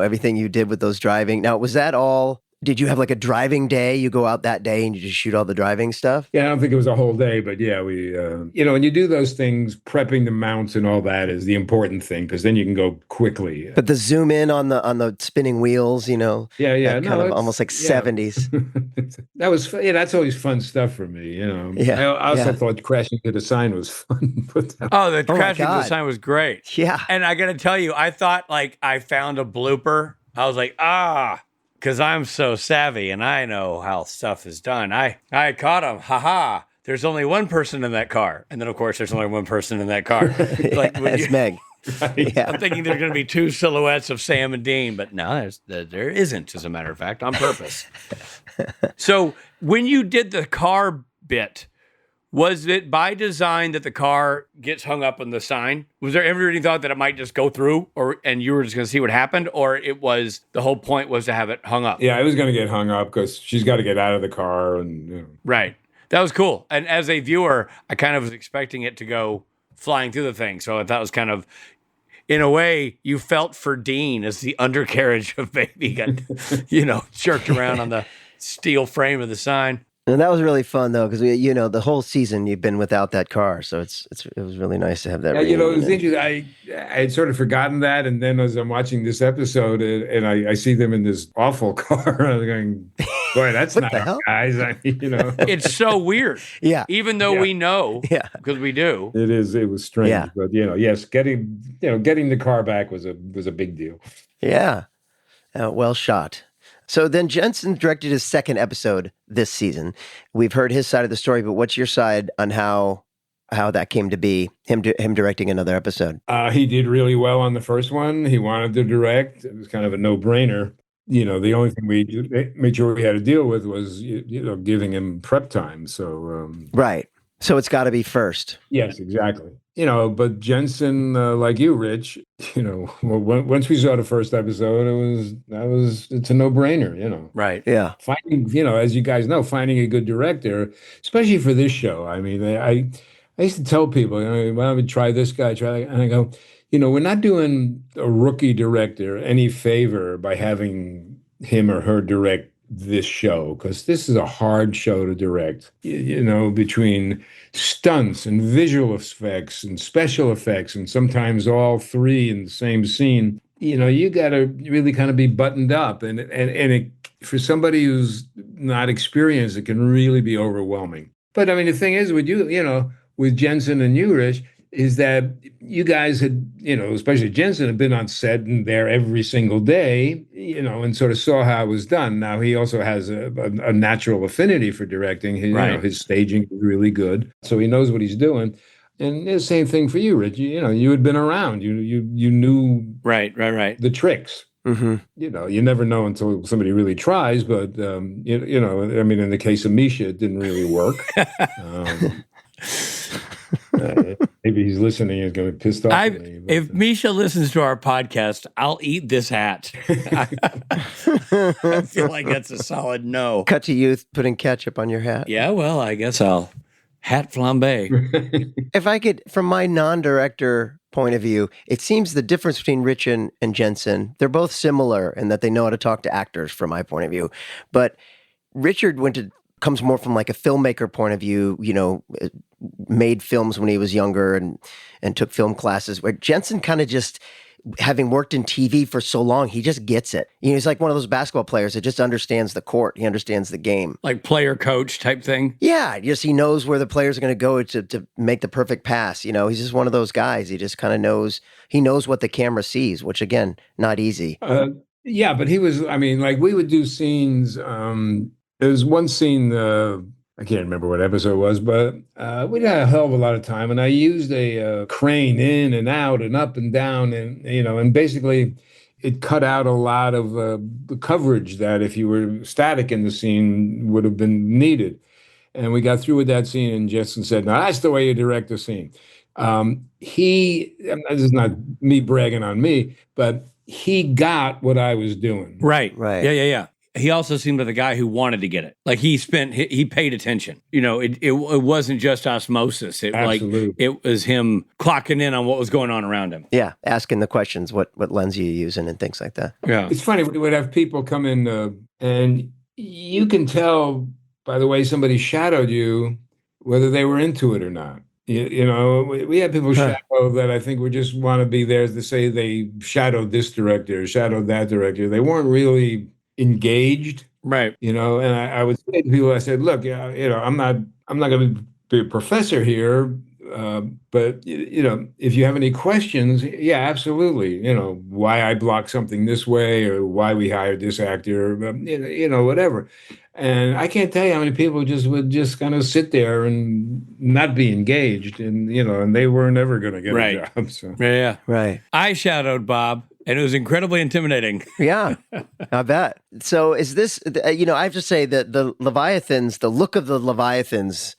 S6: everything you did with those driving. Now, was that all? Did you have like a driving day? You go out that day and you just shoot all the driving stuff?
S7: Yeah, I don't think it was a whole day, but yeah, we, when you do those things, prepping the mounts and all that is the important thing because then you can go quickly.
S6: But the zoom in on the spinning wheels,
S7: yeah,
S6: kind of almost like 70s.
S7: That was, that's always fun stuff for me,
S6: Yeah,
S7: I also thought crashing to the sign was fun.
S5: The crashing to the sign was great.
S6: Yeah.
S5: And I got to tell you, I thought like I found a blooper. I was like, because I'm so savvy and I know how stuff is done. I caught him. Ha. There's only one person in that car. And then, of course, there's only one person in that car.
S6: It's Meg.
S5: Yeah. I'm thinking there's going to be two silhouettes of Sam and Dean, but no, there isn't, as a matter of fact, on purpose. So when you did the car bit, was it by design that the car gets hung up on the sign? Was there ever any thought that it might just go through and you were just going to see what happened? Or it was the whole point was to have it hung up?
S7: Yeah, it was going to get hung up because she's got to get out of the car.
S5: Right. That was cool. And as a viewer, I kind of was expecting it to go flying through the thing. So I thought it was kind of, in a way, you felt for Dean as the undercarriage of Baby got, jerked around on the steel frame of the sign.
S6: And that was really fun, though, because the whole season you've been without that car, so it was really nice to have that.
S7: Yeah, it was interesting. I had sort of forgotten that, and then as I'm watching this episode, and I see them in this awful car, I'm going, boy, that's not our guys.
S5: It's so weird.
S6: Yeah,
S5: even though we know, because we do.
S7: It was strange, but yes, getting the car back was a big deal.
S6: Yeah, well shot. So then Jensen directed his second episode this season. We've heard his side of the story, but what's your side on how that came to be, him directing another episode?
S7: He did really well on the first one. He wanted to direct. It was kind of a no-brainer. The only thing we made sure we had to deal with was, giving him prep time. So
S6: right. So it's got to be first.
S7: Yes, exactly. But Jensen, like you, Rich, once we saw the first episode, it's a no-brainer.
S5: Right.
S6: Yeah.
S7: Finding, as you guys know, finding a good director, especially for this show. I mean, I used to tell people, why don't we try this guy, try that, and I go, we're not doing a rookie director any favor by having him or her direct this show, because this is a hard show to direct, between stunts and visual effects and special effects, and sometimes all three in the same scene. You got to really kind of be buttoned up, and it, for somebody who's not experienced, it can really be overwhelming. But I mean, the thing is with you, with Jensen and you, Rich, is that you guys had, especially Jensen, had been on set and there every single day, and sort of saw how it was done. Now, he also has a natural affinity for directing. His staging is really good, so he knows what he's doing. And the same thing for you, Rich. You had been around. You knew
S5: right
S7: the tricks.
S6: Mm-hmm.
S7: You never know until somebody really tries. But I mean, in the case of Misha, it didn't really work. Maybe he's listening and is going to be pissed off at me.
S5: If Misha listens to our podcast, I'll eat this hat. I feel like that's a solid no.
S6: Cut to you putting ketchup on your hat.
S5: Yeah, well, I guess I'll hat flambe.
S6: If I could, from my non-director point of view, it seems the difference between Rich and Jensen, they're both similar in that they know how to talk to actors from my point of view. But Richard comes more from like a filmmaker point of view, made films when he was younger and took film classes, where Jensen kind of just, having worked in TV for so long, he just gets it. He's like one of those basketball players that just understands the court. He understands the game.
S5: Like player coach type thing?
S6: Yeah, he knows where the players are going to go to make the perfect pass. He's just one of those guys. He just kind of knows what the camera sees, which again, not easy.
S7: Yeah, but he was, like we would do scenes. There was one scene, I can't remember what episode it was, but we had a hell of a lot of time, and I used a crane in and out and up and down, and basically it cut out a lot of the coverage that if you were static in the scene would have been needed. And we got through with that scene, and Jensen said, "No, that's the way you direct a scene." This is not me bragging on me, but he got what I was doing.
S5: Right. Yeah. He also seemed like the guy who wanted to get it. Like he paid attention. It wasn't just osmosis. It was him clocking in on what was going on around him.
S6: Yeah, asking the questions, what lens are you using and things like that.
S5: Yeah.
S7: It's funny, we would have people come in and you can tell by the way somebody shadowed you whether they were into it or not. We had people shadow that I think would just want to be there to say they shadowed this director, shadowed that director. They weren't really engaged,
S5: right?
S7: And I would say to people, I said, look, I'm not going to be a professor here, but if you have any questions, yeah, absolutely. Why I block something this way, or why we hired this actor, whatever. And I can't tell you how many people would just kind of sit there and not be engaged, and and they were never going to get a job. So
S5: yeah,
S6: right.
S5: I shadowed Bob. And it was incredibly intimidating.
S6: Yeah, I bet. So is this, I have to say that the Leviathans, the look of the Leviathans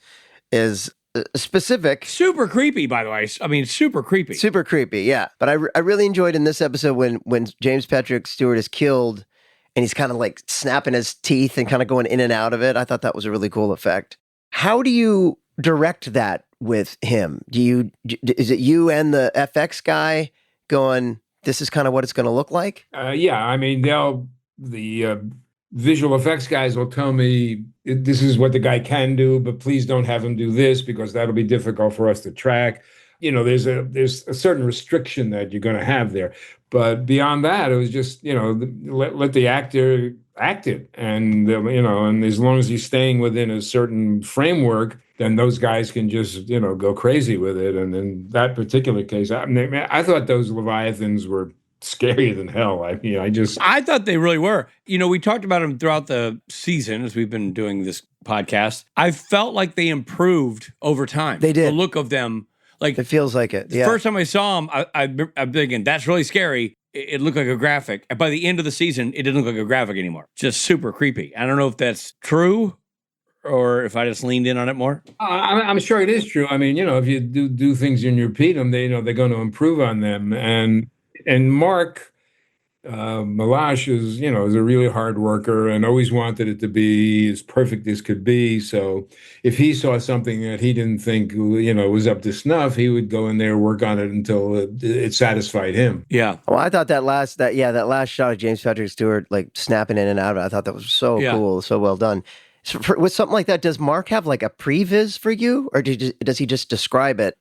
S6: is specific.
S5: Super creepy, by the way. Super creepy.
S6: Super creepy, yeah. But I really enjoyed in this episode when James Patrick Stewart is killed and he's kind of like snapping his teeth and kind of going in and out of it. I thought that was a really cool effect. How do you direct that with him? Is it you and the FX guy going, this is kind of what it's going to look like?
S7: Yeah, the visual effects guys will tell me this is what the guy can do, but please don't have him do this because that'll be difficult for us to track. There's a certain restriction that you're going to have there. But beyond that, it was just, let the actor act it. And, and as long as he's staying within a certain framework, then those guys can just, go crazy with it. And in that particular case, I thought those Leviathans were scarier than hell. I
S5: thought they really were. We talked about them throughout the season as we've been doing this podcast. I felt like they improved over time.
S6: They did.
S5: The look of them. Like,
S6: it feels like it.
S5: The first time I saw them, I'm thinking, that's really scary. It looked like a graphic. And by the end of the season, it didn't look like a graphic anymore. Just super creepy. I don't know if that's true or if I just leaned in on it more?
S7: I'm sure it is true. I mean, if you do things and you repeat them, they're going to improve on them. And Mark Malash is a really hard worker and always wanted it to be as perfect as could be. So if he saw something that he didn't think was up to snuff, he would go in there, work on it until it satisfied him.
S5: Yeah.
S6: Well, I thought that last shot of James Patrick Stewart like snapping in and out of it, I thought that was so cool, so well done. So with something like that, does Mark have like a previs for you, or does he just describe it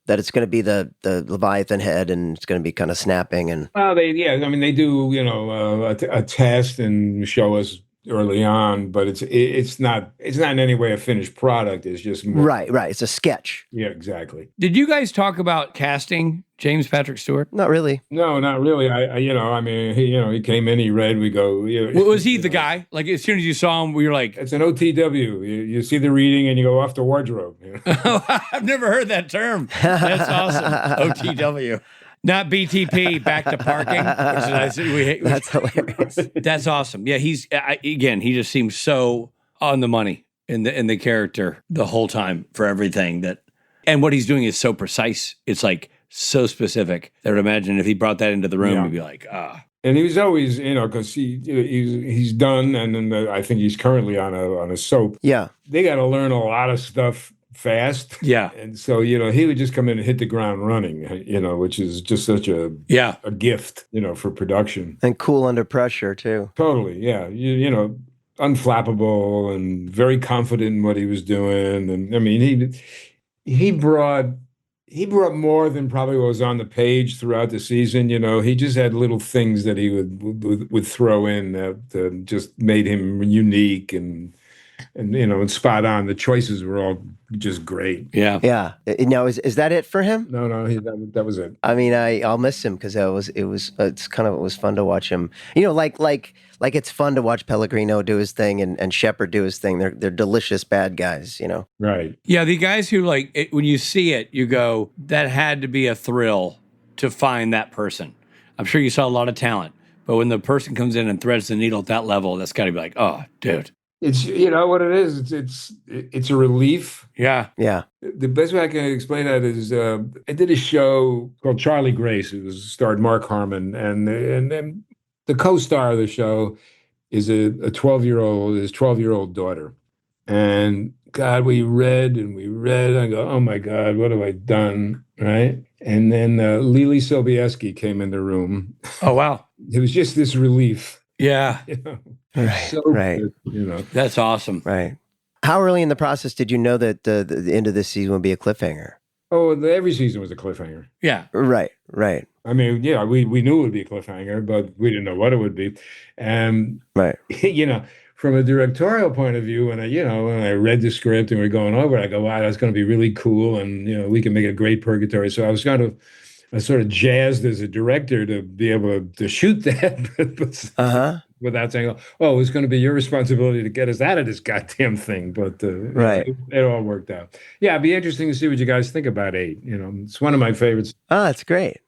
S6: that it's going to be the Leviathan head and it's going to be kind of snapping? And
S7: well, they do a test and show us early on, but it's not in any way a finished product. It's just more,
S6: right. It's a sketch.
S7: Yeah, exactly.
S5: Did you guys talk about casting James Patrick Stewart?
S6: Not really.
S7: No, not really. He came in, he read, we go.
S5: Was he the guy? Like as soon as you saw him, we were like,
S7: it's an OTW. You see the reading and you go off the wardrobe.
S5: I've never heard that term. That's awesome. OTW. Not BTP, back to parking.
S6: That's hilarious.
S5: That's awesome. Yeah, he just seems so on the money in the character the whole time for everything and what he's doing is so precise. It's like so specific that I would imagine if he brought that into the room, he'd be like,
S7: And he was always, because he's done, and then I think he's currently on a soap.
S6: Yeah, they
S7: got to learn a lot of stuff fast.
S5: Yeah.
S7: And so, he would just come in and hit the ground running, which is just such a gift, for production.
S6: And cool under pressure too.
S7: Totally. Yeah. Unflappable and very confident in what he was doing. And I mean, he brought more than probably what was on the page throughout the season. He just had little things that he would throw in that just made him unique and spot on. The choices were all just great.
S6: Yeah. Now, is that it for him?
S7: No, that was it.
S6: I mean, I'll miss him because it was fun to watch him. Like it's fun to watch Pellegrino do his thing and Shepard do his thing. They're delicious bad guys,
S7: Right.
S5: Yeah, the guys who when you see it, you go, that had to be a thrill to find that person. I'm sure you saw a lot of talent, but when the person comes in and threads the needle at that level, that's got to be like, oh, dude.
S7: It's what it is. It's a relief.
S5: Yeah.
S7: The best way I can explain that is I did a show called Charlie Grace. It starred Mark Harmon, and then the co-star of the show is a 12-year-old daughter. And God, we read. I go, oh my God, what have I done? Right. And then Lily Sobieski came in the room.
S5: Oh wow!
S7: It was just this relief.
S5: Yeah.
S6: Right.
S7: So
S6: right.
S7: Good,
S5: That's awesome.
S6: Right. How early in the process did you know that the end of this season would be a cliffhanger?
S7: Oh, every season was a cliffhanger.
S5: Yeah.
S6: Right.
S7: I mean, yeah, we knew it would be a cliffhanger, but we didn't know what it would be. And,
S6: right.
S7: From a directorial point of view, when I read the script and we're going over it, I go, wow, that's going to be really cool. And, we can make a great purgatory. So I was sort of jazzed as a director to be able to shoot that. Without saying, oh, it's going to be your responsibility to get us out of this goddamn thing. But
S6: right.
S7: It all worked out. Yeah, it'd be interesting to see what you guys think about 8. It's one of my favorites.
S6: Oh, that's great.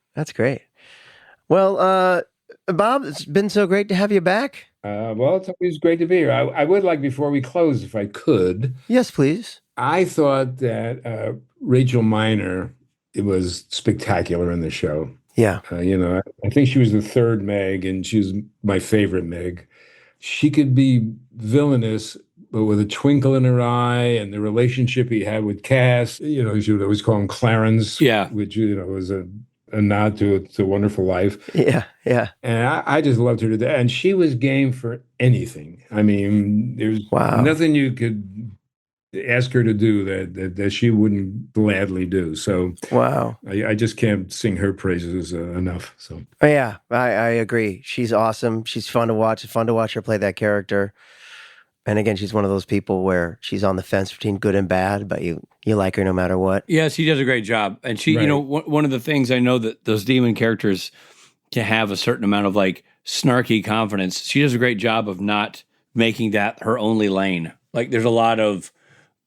S6: Well, Bob, it's been so great to have you back.
S7: Well, it's always great to be here. I would like, before we close, if I could.
S6: Yes, please.
S7: I thought that Rachel Miner, it was spectacular in the show.
S6: Yeah.
S7: I think she was the third Meg, and she was my favorite Meg. She could be villainous, but with a twinkle in her eye, and the relationship he had with Cass, she would always call him Clarence, which, was a nod to It's a Wonderful Life.
S6: Yeah.
S7: And I just loved her to death. And she was game for anything. I mean, there's nothing you could ask her to do that she wouldn't gladly do. So
S6: wow,
S7: I just can't sing her praises enough. So
S6: yeah, I agree. She's awesome. She's fun to watch. It's fun to watch her play that character. And again, she's one of those people where she's on the fence between good and bad, but you like her no matter what.
S5: Yeah, she does a great job. And she, one of the things I know that those demon characters can have a certain amount of snarky confidence. She does a great job of not making that her only lane. Like there's a lot of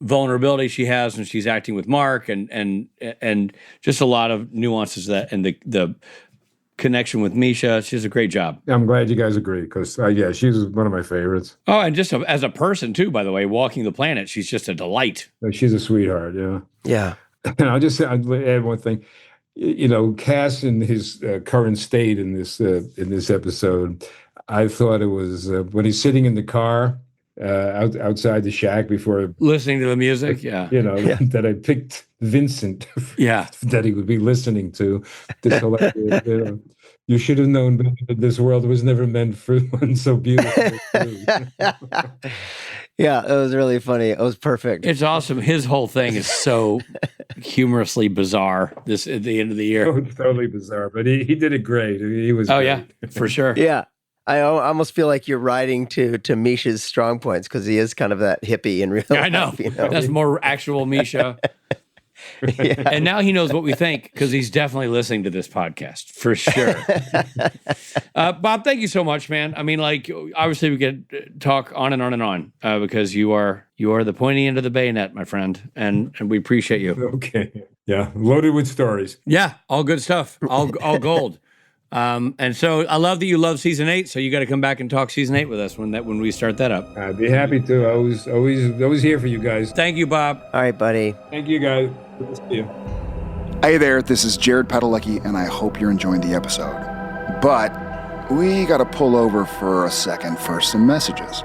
S5: vulnerability she has when she's acting with Mark and just a lot of nuances that and the connection with Misha. She does a great job.
S7: I'm glad you guys agree because, yeah, she's one of my favorites.
S5: Oh, and just as a person, too, by the way, walking the planet, she's just a delight.
S7: She's a sweetheart, yeah.
S6: Yeah.
S7: And I'll add one thing. Cass in his current state in this episode, I thought it was when he's sitting in the car outside the shack before
S5: listening to the music. Yeah,
S7: that I picked Vincent. That he would be listening to this hilarious. You should have known better that this world was never meant for one so beautiful.
S6: Yeah, it was really funny. It was perfect.
S5: It's awesome. His whole thing is so humorously bizarre. This at the end of the year.
S7: Oh, it's totally bizarre, but he did it great. He was.
S5: Oh
S7: great.
S5: yeah, for sure.
S6: Yeah. I almost feel like you're riding to Misha's strong points because he is kind of that hippie in real life.
S5: I know. That's more actual Misha.
S6: Yeah.
S5: And now he knows what we think because he's definitely listening to this podcast for sure. Bob, thank you so much, man. I mean, like, obviously we could talk on and on and on because you are the pointy end of the bayonet, my friend, and we appreciate you.
S7: Okay. Yeah. Loaded with stories.
S5: Yeah. All good stuff. All gold. And so I love that you love season 8. So you got to come back and talk season 8 with us when we start that up.
S7: I'd be happy to. Always here for you guys.
S5: Thank you, Bob.
S6: All right, buddy.
S7: Thank you, guys. Good to see you.
S9: Hey there, this is Jared Padalecki, and I hope you're enjoying the episode. But we got to pull over for a second for some messages.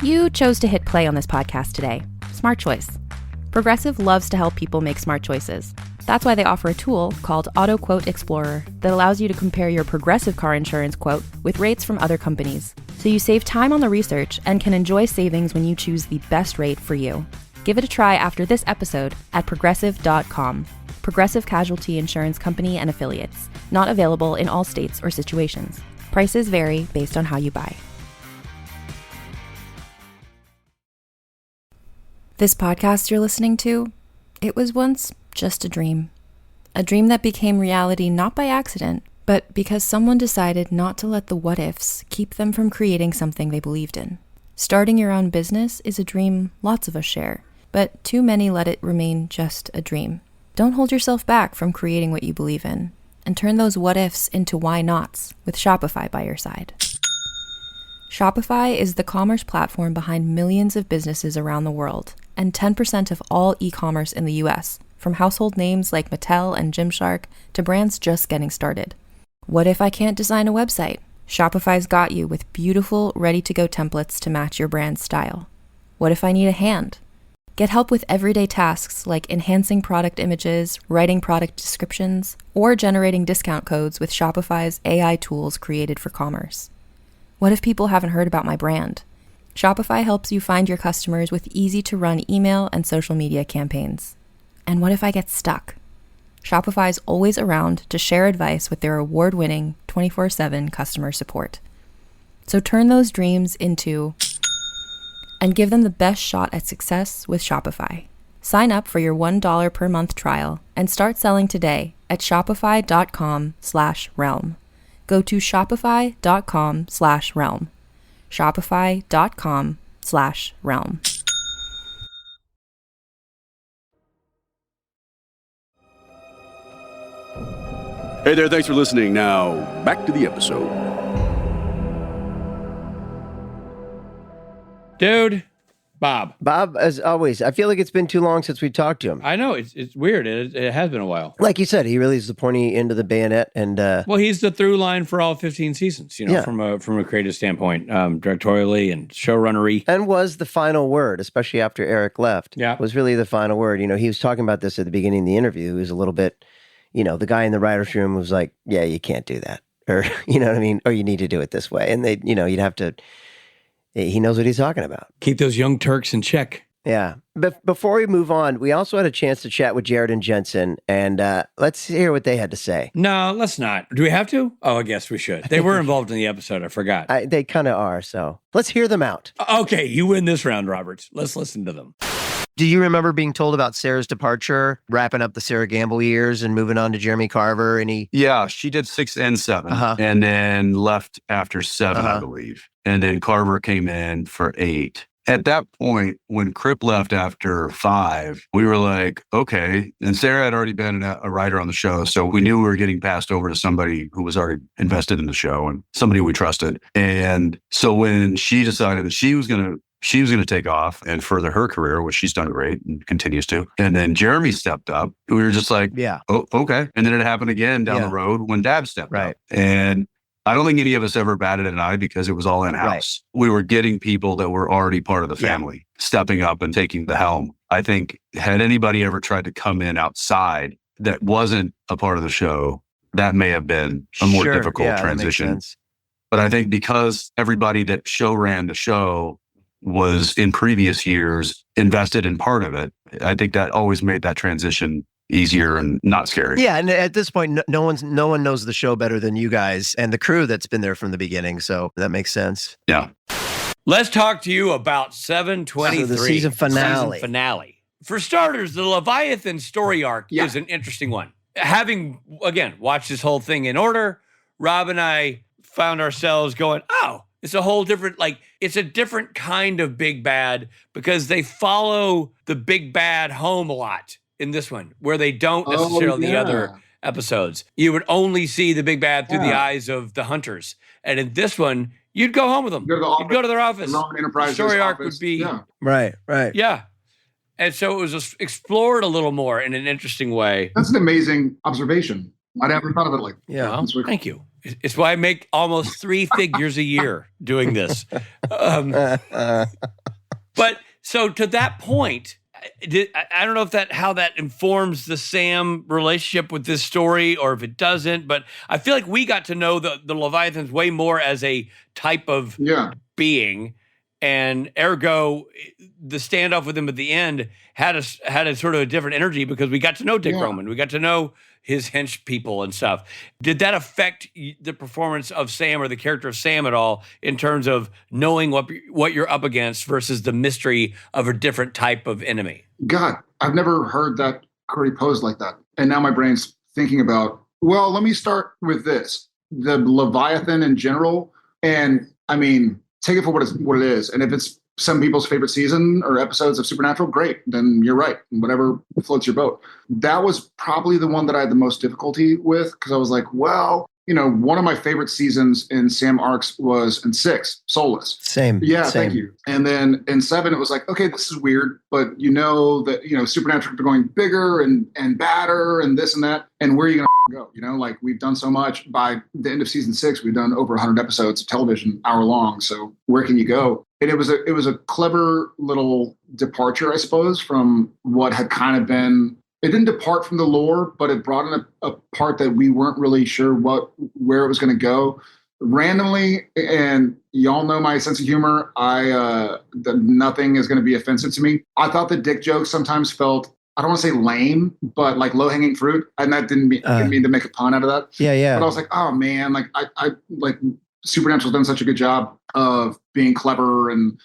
S1: You chose to hit play on this podcast today. Smart choice. Progressive loves to help people make smart choices. That's why they offer a tool called Auto Quote Explorer that allows you to compare your Progressive car insurance quote with rates from other companies. So you save time on the research and can enjoy savings when you choose the best rate for you. Give it a try after this episode at Progressive.com. Progressive Casualty Insurance Company and Affiliates. Not available in all states or situations. Prices vary based on how you buy. This podcast you're listening to, it was once just a dream. A dream that became reality not by accident, but because someone decided not to let the what-ifs keep them from creating something they believed in. Starting your own business is a dream lots of us share, but too many let it remain just a dream. Don't hold yourself back from creating what you believe in, and turn those what-ifs into why-nots with Shopify by your side. Shopify is the commerce platform behind millions of businesses around the world, and 10% of all e-commerce in the US, from household names like Mattel and Gymshark to brands just getting started. What if I can't design a website? Shopify's got you with beautiful, ready-to-go templates to match your brand's style. What if I need a hand? Get help with everyday tasks like enhancing product images, writing product descriptions, or generating discount codes with Shopify's AI tools created for commerce. What if people haven't heard about my brand? Shopify helps you find your customers with easy-to-run email and social media campaigns. And what if I get stuck? Shopify's always around to share advice with their award-winning 24/7 customer support. So turn those dreams into and give them the best shot at success with Shopify. Sign up for your $1 per month trial and start selling today at shopify.com/realm. Go to shopify.com/realm. Shopify.com/realm.
S2: Hey there, thanks for listening. Now, back to the episode.
S5: Dude, Bob.
S6: Bob, as always, I feel like it's been too long since we talked to him.
S5: I know, it's weird. It has been a while.
S6: Like you said, he really is the pointy end of the bayonet. And
S5: well, he's the through line for all 15 seasons,
S6: Yeah.
S5: from a creative standpoint, directorially and showrunnery.
S6: and was the final word, especially after Eric left.
S5: Yeah.
S6: Was really the final word. You know, he was talking about this at the beginning of the interview. He was a little bit, the guy in the writer's room was like, yeah, you can't do that. Or, you know what I mean? Or you need to do it this way. And you'd have to, he knows what he's talking about.
S5: Keep those young Turks in check.
S6: Yeah. But before we move on, we also had a chance to chat with Jared and Jensen, and let's hear what they had to say.
S5: No, let's not. Do we have to? Oh, I guess we should. They were involved in the episode. I forgot.
S6: They kind of are, so let's hear them out.
S5: Okay, you win this round, Roberts. Let's listen to them.
S6: Do you remember being told about Sarah's departure, wrapping up the Sarah Gamble years and moving on to Jeremy Carver?
S10: Yeah, she did 6 and 7 and then left after 7, I believe. And then Carver came in for 8. At that point, when Crip left after 5, we were like, okay. And Sarah had already been a writer on the show. So we knew we were getting passed over to somebody who was already invested in the show and somebody we trusted. And so when she decided that she was going to take off and further her career, which she's done great and continues to. And then Jeremy stepped up. We were just like, oh, okay. And then it happened again down the road when Dab stepped up. And I don't think any of us ever batted an eye because it was all in-house. We were getting people that were already part of the family, stepping up and taking the helm. I think had anybody ever tried to come in outside that wasn't a part of the show, that may have been a more difficult transition. But I think because everybody that show ran the show was in previous years invested in part of it, I think that always made that transition easier and not scary.
S6: Yeah, and at this point, no one knows the show better than you guys and the crew that's been there from the beginning. So that makes sense.
S10: Yeah.
S5: Let's talk to you about 723.
S6: So the season finale.
S5: For starters, the Leviathan story arc is an interesting one. Having, again, watched this whole thing in order, Rob and I found ourselves going, oh, it's a whole different, it's a different kind of big bad because they follow the big bad home a lot in this one, where they don't necessarily the other episodes. You would only see the big bad through the eyes of the hunters. And in this one, you'd go home with them. You'd go to their office. The story arc would be...
S6: Right.
S5: Yeah. And so it was explored a little more in an interesting way.
S9: That's an amazing observation. I'd never thought of it like that.
S5: Well, thank you. It's why I make almost 3 figures a year doing this. But so to that point, I don't know if how that informs the Sam relationship with this story or if it doesn't, but I feel like we got to know the Leviathans way more as a type of being, and ergo the standoff with him at the end had a sort of a different energy because we got to know Dick Roman. We got to know his hench people and stuff. Did that affect the performance of Sam or the character of Sam at all in terms of knowing what you're up against versus the mystery of a different type of enemy?
S9: God, I've never heard that query posed like that. And now my brain's thinking about, well, let me start with this. The Leviathan in general, and I mean, take it for what it is. And if it's some people's favorite season or episodes of Supernatural, great, then you're right. Whatever floats your boat. That was probably the one that I had the most difficulty with because I was like, well, one of my favorite seasons in Sam arcs was in 6, Soulless.
S6: Same.
S9: Yeah, thank you. And then in 7, it was like, okay, this is weird, but that, Supernatural are going bigger and badder and this and that. And where are you going to go? Like we've done so much. By the end of season 6, we've done over 100 episodes of television, hour long. So where can you go? And it was a clever little departure, I suppose, from what had kind of been. It didn't depart from the lore, but it brought in a part that we weren't really sure where it was going to go. Randomly, and y'all know my sense of humor, nothing is going to be offensive to me. I thought the dick jokes sometimes felt, I don't want to say lame, but like low-hanging fruit. And that didn't mean to make a pun out of that.
S6: Yeah.
S9: But I was like, oh man, like I Supernatural's done such a good job of being clever, and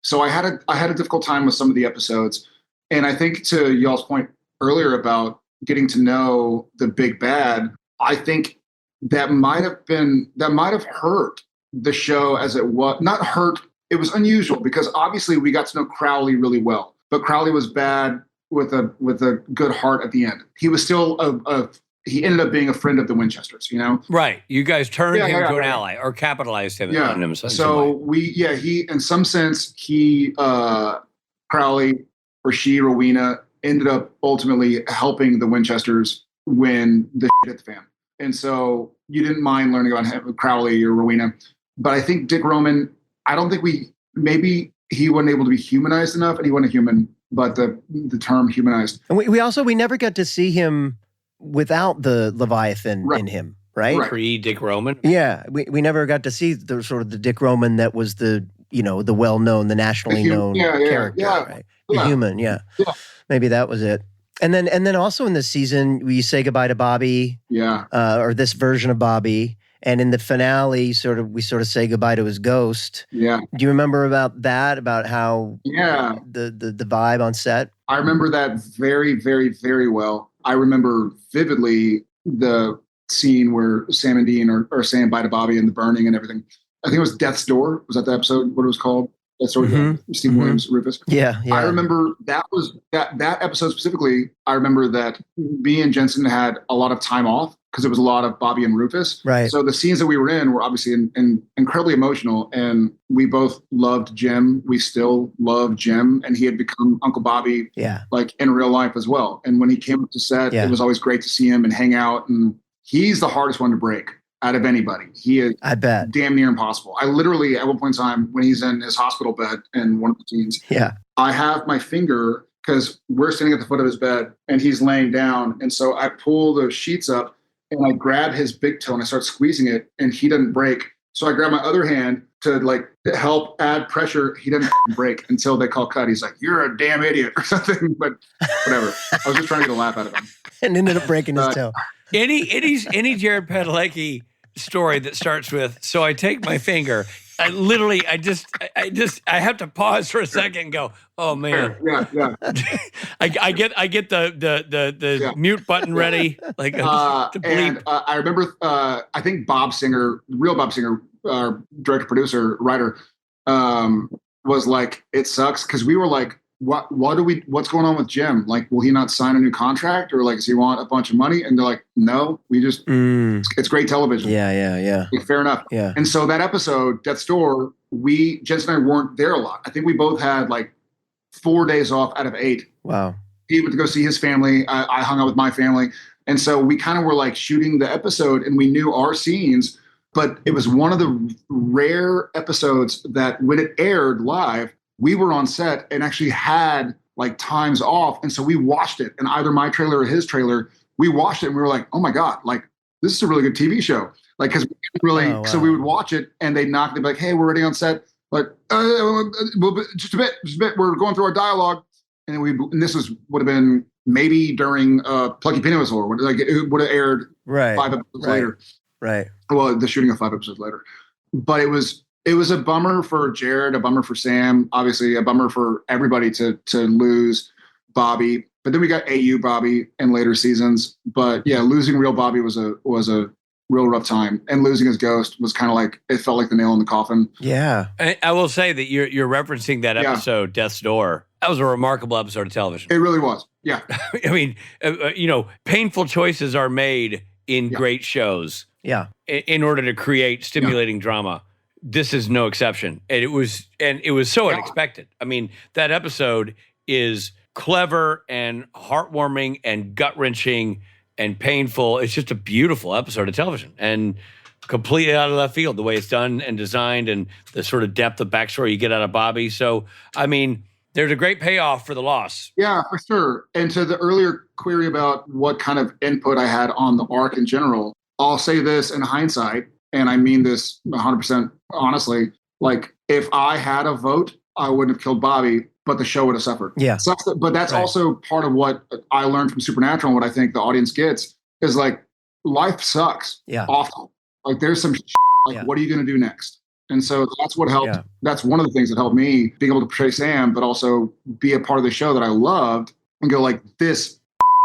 S9: so I had a difficult time with some of the episodes. And I think to y'all's point earlier about getting to know the big bad, I think that might have hurt the show as it was. Not hurt. It was unusual because obviously we got to know Crowley really well, but Crowley was bad with a good heart at the end. He was still he ended up being a friend of the Winchesters, Right.
S5: You guys turned him to an ally or capitalized him on him.
S9: So he, in some sense, Crowley or she, Rowena, ended up ultimately helping the Winchesters when the shit hit the fan. And so you didn't mind learning about Crowley or Rowena. But I think Dick Roman, I don't think maybe he wasn't able to be humanized enough, and he wasn't a human, but the term humanized.
S6: And we never got to see him without the Leviathan in him, right?
S5: Pre-Dick Roman?
S6: Yeah, we never got to see the sort of the Dick Roman that was the well-known, the nationally known character, right? The human, Maybe that was it. And then also in this season, we say goodbye to Bobby, or this version of Bobby. And in the finale, we say goodbye to his ghost. Yeah. Do you remember about that? About how the vibe on set?
S9: I remember that very, very, very well. I remember vividly the scene where Sam and Dean are saying bye to Bobby and the burning and everything. I think it was Death's Door. Was that the episode? What it was called? That story, Steve Williams, Rufus.
S6: Yeah, yeah.
S9: I remember that episode specifically. I remember that me and Jensen had a lot of time off because it was a lot of Bobby and Rufus.
S6: Right.
S9: So the scenes that we were in were obviously incredibly emotional, and we both loved Jim. We still love Jim, and he had become Uncle Bobby, like in real life as well. And when he came up to set, it was always great to see him and hang out. And he's the hardest one to break out of anybody. He is,
S6: I bet,
S9: damn near impossible. I literally, at one point in time, when he's in his hospital bed in one of the scenes, I have my finger, because we're sitting at the foot of his bed and he's laying down. And so I pull the sheets up and I grab his big toe and I start squeezing it, and he doesn't break. So I grab my other hand to like help add pressure. He doesn't break until they call cut. He's like, "You're a damn idiot," or something, but whatever. I was just trying to get a laugh out of him.
S6: And ended up breaking his toe.
S5: Any Jared Padalecki story that starts with, "So I take my finger," I have to pause for a second and go, "Oh man."
S9: Yeah.
S5: I get the mute button ready. Like to bleep.
S9: And I remember, I think Bob Singer, real Bob Singer, our director, producer, writer, was like, "It sucks," because we were like, what's going on with Jim? Like, will he not sign a new contract, or like, does he want a bunch of money? And they're like, "No, we just, it's great television."
S6: Yeah.
S9: Like, fair enough.
S6: Yeah.
S9: And so that episode, Death's Door, Jensen and I weren't there a lot. I think we both had like 4 days off out of 8.
S6: Wow.
S9: He went to go see his family. I hung out with my family. And so we kind of were like shooting the episode, and we knew our scenes, but it was one of the rare episodes that when it aired live, we were on set and actually had like times off. And so we watched it, and either my trailer or his trailer, we watched it and we were like, "Oh my God, like this is a really good TV show." Like, cause we didn't really, so we would watch it and they'd be like, "Hey, we're already on set." Like, just a bit, we're going through our dialogue. And then this would have been maybe during Plucky Peanut Whistle, like it would have aired 5 episodes later.
S6: Right.
S9: Well, the shooting of 5 episodes later. But it was a bummer for Jared, a bummer for Sam, obviously a bummer for everybody to lose Bobby. But then we got AU Bobby in later seasons. But yeah, losing real Bobby was a real rough time, and losing his ghost was kind of like, it felt like the nail in the coffin.
S6: Yeah.
S5: I will say that you're referencing that episode, Death's Door. That was a remarkable episode of television.
S9: It really was. Yeah.
S5: I mean, painful choices are made in great shows.
S6: Yeah.
S5: In order to create stimulating drama. This is no exception. And it was so unexpected. I mean, that episode is clever and heartwarming and gut-wrenching and painful. It's just a beautiful episode of television, and completely out of left field, the way it's done and designed, and the sort of depth of backstory you get out of Bobby. So, I mean, there's a great payoff for the loss.
S9: Yeah, for sure. And to the earlier query about what kind of input I had on the arc in general, I'll say this in hindsight, and I mean this 100% honestly. Like, if I had a vote, I wouldn't have killed Bobby, but the show would have suffered.
S6: Yeah.
S9: But that's also part of what I learned from Supernatural, and what I think the audience gets is like, life sucks.
S6: Yeah.
S9: Often. Like, there's some what are you going to do next? And so that's what helped.
S6: Yeah.
S9: That's one of the things that helped me being able to portray Sam, but also be a part of the show that I loved, and go like, this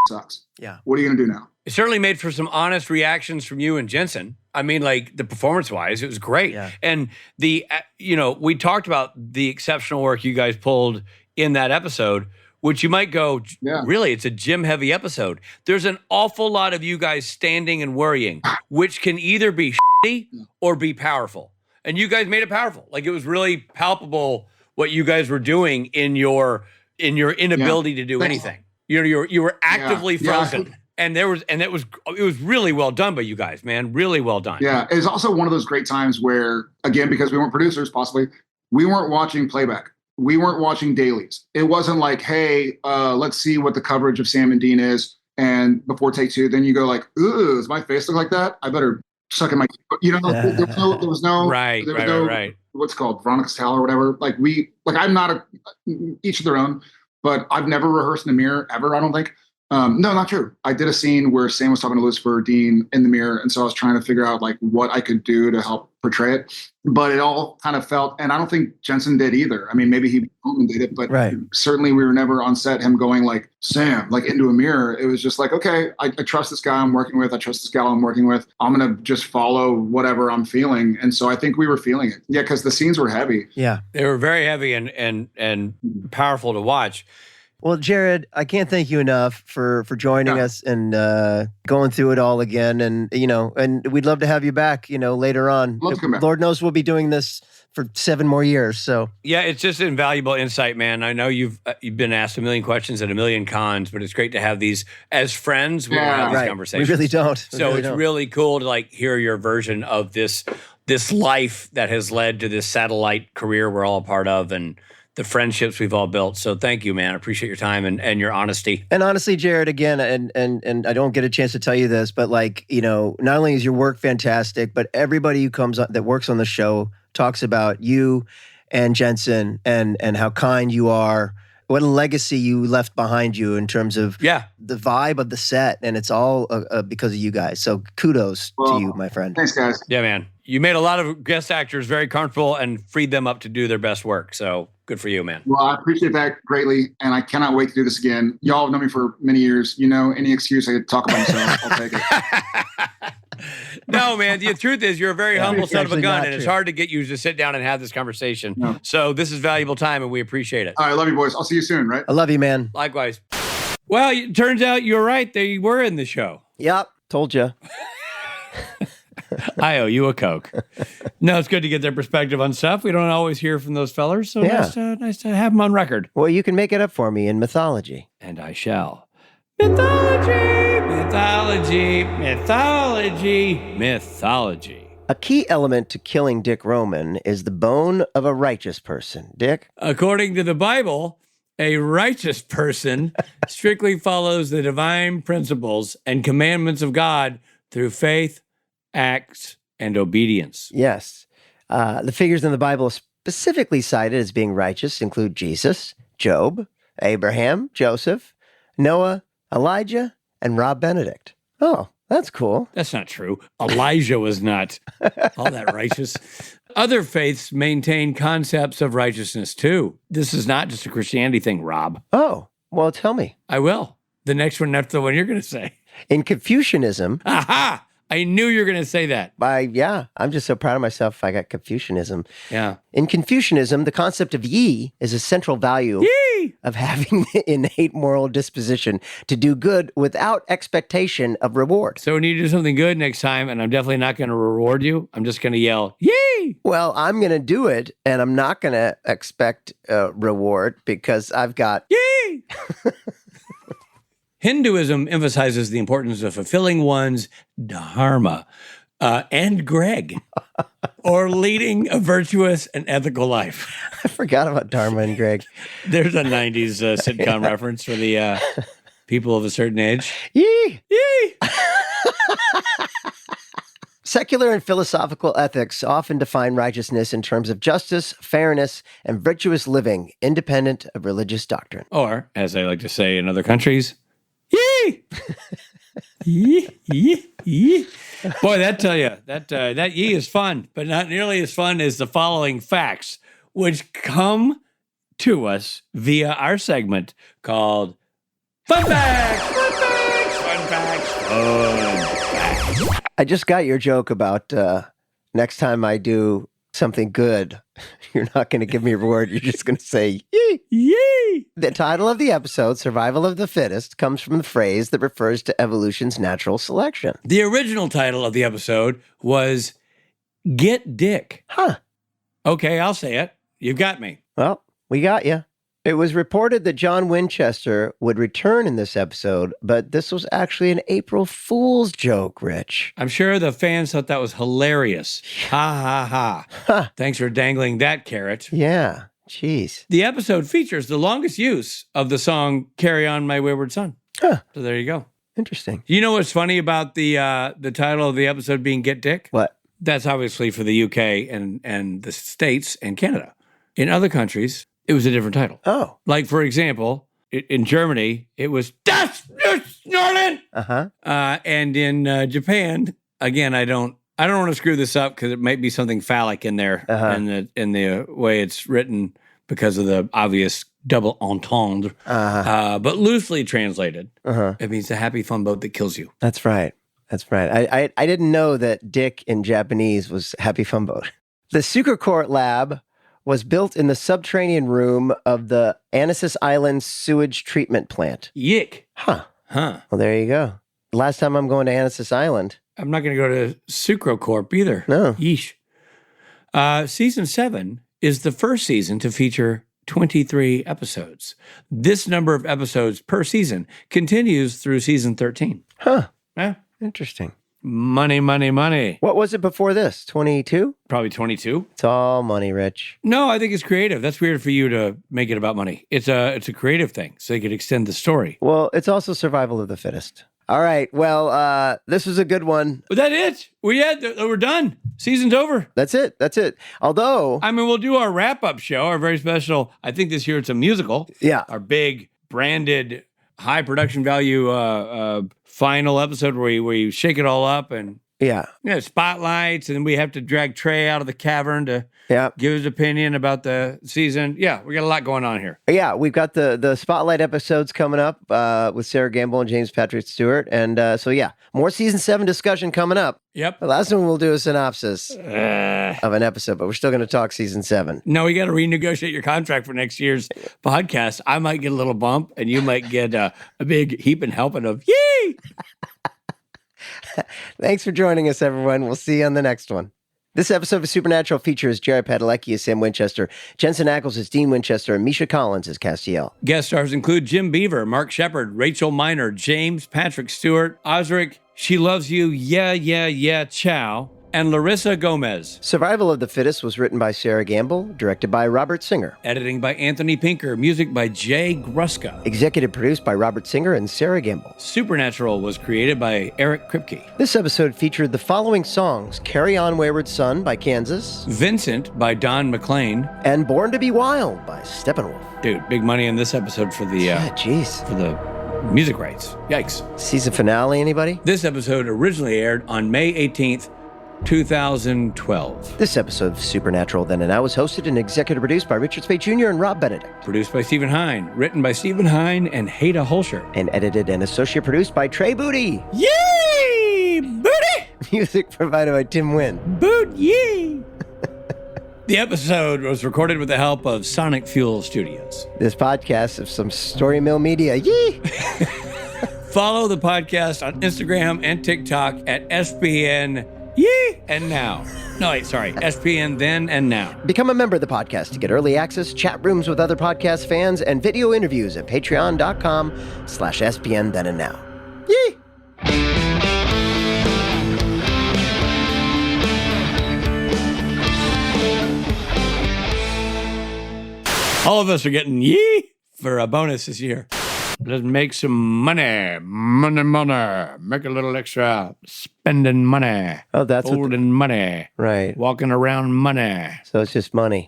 S9: sucks.
S6: Yeah.
S9: What are you going to do now?
S5: It certainly made for some honest reactions from you and Jensen. I mean, like, the performance-wise, it was great.
S6: Yeah.
S5: And we talked about the exceptional work you guys pulled in that episode, which you might go, really, it's a Jim-heavy episode. There's an awful lot of you guys standing and worrying, which can either be shitty or be powerful. And you guys made it powerful. Like, it was really palpable what you guys were doing in your inability to do anything. You were actively frozen.
S9: Yeah.
S5: And it was really well done by you guys, man. Really well done.
S9: Yeah. It's also one of those great times where, again, because we weren't producers, possibly, we weren't watching playback. We weren't watching dailies. It wasn't like, hey, let's see what the coverage of Sam and Dean is. And before take 2, then you go like, ooh, does my face look like that? I better suck in my, there was no,
S5: right.
S9: What's it called, Veronica's Towel or whatever. Like, I'm not each of their own, but I've never rehearsed in the mirror ever, I don't think. No, not true. I did a scene where Sam was talking to Lucifer Dean in the mirror, and so I was trying to figure out like what I could do to help portray it. But it all kind of felt, and I don't think Jensen did either. I mean, maybe he did it, but certainly we were never on set him going like, Sam, like into a mirror. It was just like, okay, I trust this guy I'm working with. I trust this gal I'm working with. I'm going to just follow whatever I'm feeling. And so I think we were feeling it. Yeah, because the scenes were heavy.
S8: Yeah.
S5: They were very heavy and powerful to watch.
S8: Well, Jared, I can't thank you enough for joining us and going through it all again. And, and we'd love to have you back, later on.
S9: Love to come back.
S8: Lord knows we'll be doing this for 7 more years. So
S5: yeah, it's just invaluable insight, man. I know you've been asked a million questions and a million cons, but it's great to have these as friends. We don't have these conversations.
S8: We really don't.
S5: So it's really cool to like hear your version of this life that has led to this satellite career we're all a part of, and the friendships we've all built. So thank you, man. I appreciate your time and your honesty.
S8: And honestly, Jared, again, and I don't get a chance to tell you this, but like, not only is your work fantastic, but everybody who comes on that works on the show talks about you and Jensen and how kind you are, what a legacy you left behind you in terms of the vibe of the set. And it's all because of you guys. So kudos to you, my friend.
S9: Thanks, guys.
S5: Yeah, man. You made a lot of guest actors very comfortable and freed them up to do their best work. So good for you, man.
S9: Well, I appreciate that greatly, and I cannot wait to do this again. Y'all have known me for many years. Any excuse I could talk about myself, I'll take it.
S5: No, man. The truth is you're a very humble son of a gun, and
S8: true.
S5: it's hard to get you to sit down and have this conversation. No. So this is valuable time, and we appreciate it.
S9: All right, love you, boys. I'll see you soon, right?
S8: I love you, man.
S5: Likewise. Well, it turns out you're right. They were in the show.
S8: Yep. Told you.
S5: I owe you a Coke. No, it's good to get their perspective on stuff. We don't always hear from those fellers, so nice to have them on record.
S8: Well, you can make it up for me in mythology.
S5: And I shall. Mythology, mythology, mythology, mythology.
S8: A key element to killing Dick Roman is the bone of a righteous person. Dick?
S5: According to the Bible, a righteous person strictly follows the divine principles and commandments of God through faith, acts, and obedience.
S8: Yes. The figures in the Bible specifically cited as being righteous include Jesus, Job, Abraham, Joseph, Noah, Elijah, and Rob Benedict. Oh, that's cool.
S5: That's not true. Elijah was not all that righteous. Other faiths maintain concepts of righteousness too. This is not just a Christianity thing, Rob.
S8: Oh, well, tell me.
S5: I will. The next one, that's the one you're going to say.
S8: In Confucianism...
S5: Aha! I knew you were going to say that.
S8: I'm just so proud of myself if I got Confucianism.
S5: Yeah.
S8: In Confucianism, the concept of yi is a central value of having the innate moral disposition to do good without expectation of reward.
S5: So when you do something good next time, and I'm definitely not going to reward you, I'm just going to yell, yee!
S8: Well, I'm going to do it, and I'm not going to expect a reward because I've got...
S5: Yee! Hinduism emphasizes the importance of fulfilling one's dharma and Greg, or leading a virtuous and ethical life.
S8: I forgot about Dharma and Greg.
S5: There's a 90s sitcom reference for the people of a certain age.
S8: Yee!
S5: Yee!
S8: Secular and philosophical ethics often define righteousness in terms of justice, fairness, and virtuous living, independent of religious doctrine.
S5: Or, as I like to say in other countries, yee! Yee, yee, yee. Boy, that tell you, that yee is fun, but not nearly as fun as the following facts, which come to us via our segment called Fun Facts! Fun Facts! Fun Facts! Fun Facts!
S8: I just got your joke about next time I do something good, you're not going to give me a reward. You're just going to say, yee, yee. The title of the episode, Survival of the Fittest, comes from the phrase that refers to evolution's natural selection.
S5: The original title of the episode was Get Dick.
S8: Huh.
S5: Okay, I'll say it. You've got me.
S8: Well, we got you. It was reported that John Winchester would return in this episode, but this was actually an April Fool's joke, Rich.
S5: I'm sure the fans thought that was hilarious. Ha, ha, ha.
S8: Huh.
S5: Thanks for dangling that carrot.
S8: Yeah, jeez.
S5: The episode features the longest use of the song Carry On My Wayward Son.
S8: Huh.
S5: So there you go.
S8: Interesting.
S5: You know what's funny about the title of the episode being Get Dick?
S8: What?
S5: That's obviously for the UK and the States and Canada. In other countries, it was a different title.
S8: Oh.
S5: Like, for example, in Germany, it was Das Norland. And in Japan, again, I don't want to screw this up because it might be something phallic in there in the way it's written because of the obvious double entendre. But loosely translated, it means a happy fun boat that kills you.
S6: That's right. I didn't know that Dick in Japanese was happy fun boat. The Sucre Lab was built in the subterranean room of the Anasis Island sewage treatment plant.
S5: Yick.
S6: Huh. Well, there you go. Last time I'm going to Anasis Island.
S5: I'm not going to go to Sucrocorp either.
S6: No.
S5: Yeesh. Season 7 is the first season to feature 23 episodes. This number of episodes per season continues through season 13.
S6: Huh.
S5: Yeah.
S6: Interesting.
S5: Money.
S6: What was it before this? 22?
S5: Probably 22.
S6: It's all money, Rich.
S5: No, I think it's creative. That's weird for you to make it about money. It's a creative thing, so you could extend the story.
S6: Well, it's also survival of the fittest. All right. Well, this was a good one.
S5: Was that it? We're done. Season's over.
S6: That's it. Although,
S5: I mean, we'll do our wrap-up show, our very special, I think this year it's a musical.
S6: Yeah.
S5: Our big branded high production value final episode where we shake it all up and spotlights, and then we have to drag Trey out of the cavern to give his opinion about the season. Yeah, we got a lot going on here.
S6: Yeah, we've got the spotlight episodes coming up with Sarah Gamble and James Patrick Stewart, and more season 7 discussion coming up.
S5: Yep.
S6: The last one we'll do a synopsis of an episode, but we're still going to talk season 7.
S5: No, we got to renegotiate your contract for next year's podcast. I might get a little bump, and you might get a big heaping helping of yay.
S6: Thanks for joining us, everyone. We'll see you on the next one. This episode of Supernatural features Jared Padalecki as Sam Winchester, Jensen Ackles as Dean Winchester, and Misha Collins as Castiel.
S5: Guest stars include Jim Beaver, Mark Shepard, Rachel Miner, James Patrick Stewart, Osric, She Loves You, Yeah, Chow, and Larissa Gomez.
S6: Survival of the Fittest was written by Sarah Gamble, directed by Robert Singer.
S5: Editing by Anthony Pinker, music by Jay Gruska.
S6: Executive produced by Robert Singer and Sarah Gamble.
S5: Supernatural was created by Eric Kripke.
S6: This episode featured the following songs: Carry On Wayward Son by Kansas,
S5: Vincent by Don McLean,
S6: and Born to Be Wild by Steppenwolf.
S5: Dude, big money in this episode for the for the music rights. Yikes.
S6: Season finale, anybody?
S5: This episode originally aired on May 18th, 2012.
S6: This episode of Supernatural Then and Now was hosted and executive produced by Richard Spade Jr. and Rob Benedict.
S5: Produced by Stephen Hine, written by Stephen Hine and Haida Holscher.
S6: And edited and associate produced by Trey Booty.
S5: Yay! Booty!
S6: Music provided by Tim Wynn.
S5: Boot yay! The episode was recorded with the help of Sonic Fuel Studios.
S6: This podcast is some Story Mill Media. Yee!
S5: Follow the podcast on Instagram and TikTok at SPN Yee and Now. No, wait, sorry. SPN Then and Now.
S6: Become a member of the podcast to get early access, chat rooms with other podcast fans, and video interviews at patreon.com/SPN Then and Now. Yee!
S5: All of us are getting yee for a bonus this year. Let's make some money. Make a little extra spending money.
S6: Oh, that's
S5: holding money.
S6: Right.
S5: Walking around money.
S6: So it's just money.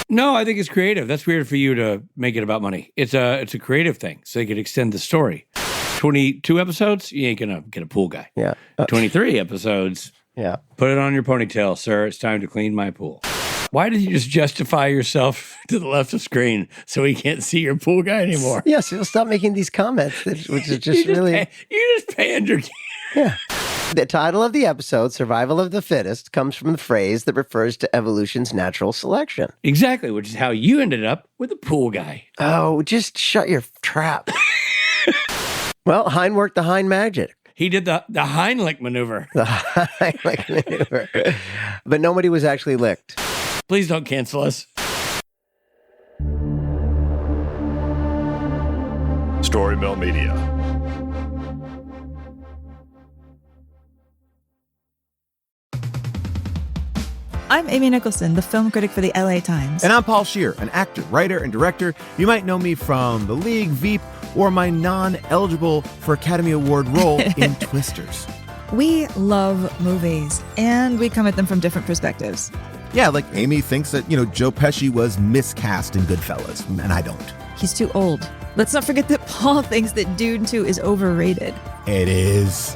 S5: No, I think it's creative. That's weird for you to make it about money. It's a creative thing, so you could extend the story. 22 episodes, you ain't gonna get a pool guy.
S6: Yeah.
S5: 23 episodes.
S6: Yeah.
S5: Put it on your ponytail, sir. It's time to clean my pool. Why did you just justify yourself to the left of screen so he can't see your pool guy anymore?
S6: Yes, he'll stop making these comments, which is just really...
S5: You just pandered.
S6: Yeah. The title of the episode, Survival of the Fittest, comes from the phrase that refers to evolution's natural selection.
S5: Exactly, which is how you ended up with a pool guy.
S6: Oh, just shut your trap. Well, Hein worked the Hein magic.
S5: He did the Heimlich maneuver.
S6: The Heimlich maneuver. But nobody was actually licked.
S5: Please don't cancel us.
S11: Story Mill Media.
S12: I'm Amy Nicholson, the film critic for the LA Times.
S13: And I'm Paul Scheer, an actor, writer, and director. You might know me from The League, Veep, or my non-eligible for Academy Award role in Twisters.
S12: We love movies, and we come at them from different perspectives.
S13: Yeah, like Amy thinks that, Joe Pesci was miscast in Goodfellas, and I don't.
S12: He's too old. Let's not forget that Paul thinks that Dune 2 is overrated.
S13: It is.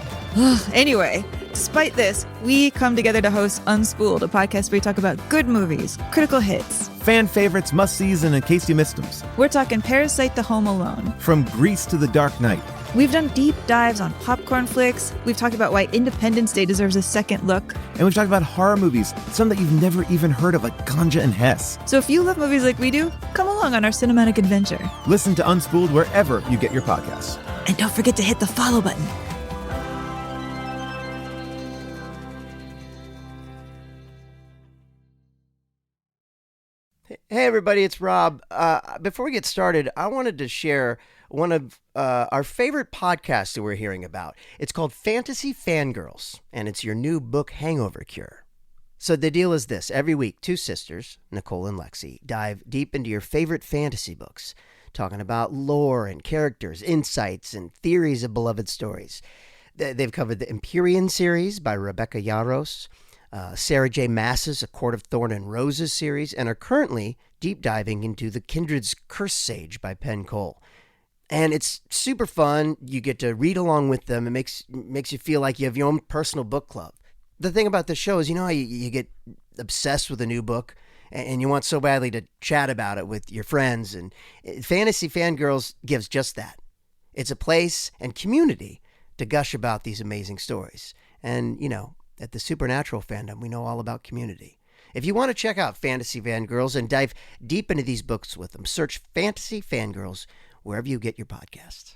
S12: Anyway, despite this, we come together to host Unspooled, a podcast where we talk about good movies, critical hits,
S13: fan favorites, must-sees, and in case you missed them.
S12: We're talking Parasite to Home Alone.
S13: From Grease to The Dark Knight.
S12: We've done deep dives on popcorn flicks. We've talked about why Independence Day deserves a second look.
S13: And we've talked about horror movies, some that you've never even heard of, like Ganja and Hess.
S12: So if you love movies like we do, come along on our cinematic adventure.
S13: Listen to Unspooled wherever you get your podcasts.
S12: And don't forget to hit the follow button.
S8: Hey everybody, it's Rob. Before we get started, I wanted to share one of our favorite podcasts that we're hearing about. It's called Fantasy Fangirls, and it's your new book hangover cure. So the deal is this. Every week, two sisters, Nicole and Lexi, dive deep into your favorite fantasy books, talking about lore and characters, insights, and theories of beloved stories. They've covered the Empyrean series by Rebecca Yarros, Sarah J. Maas's A Court of Thorn and Roses series, and are currently deep diving into The Kindred's Curse Sage by Penn Cole. And it's super fun. You get to read along with them. It makes you feel like you have your own personal book club. The thing about this show is, how you get obsessed with a new book and you want so badly to chat about it with your friends. And Fantasy Fangirls gives just that. It's a place and community to gush about these amazing stories. And, at the Supernatural fandom, we know all about community. If you want to check out Fantasy Fangirls and dive deep into these books with them, search Fantasy Fangirls wherever you get your podcasts.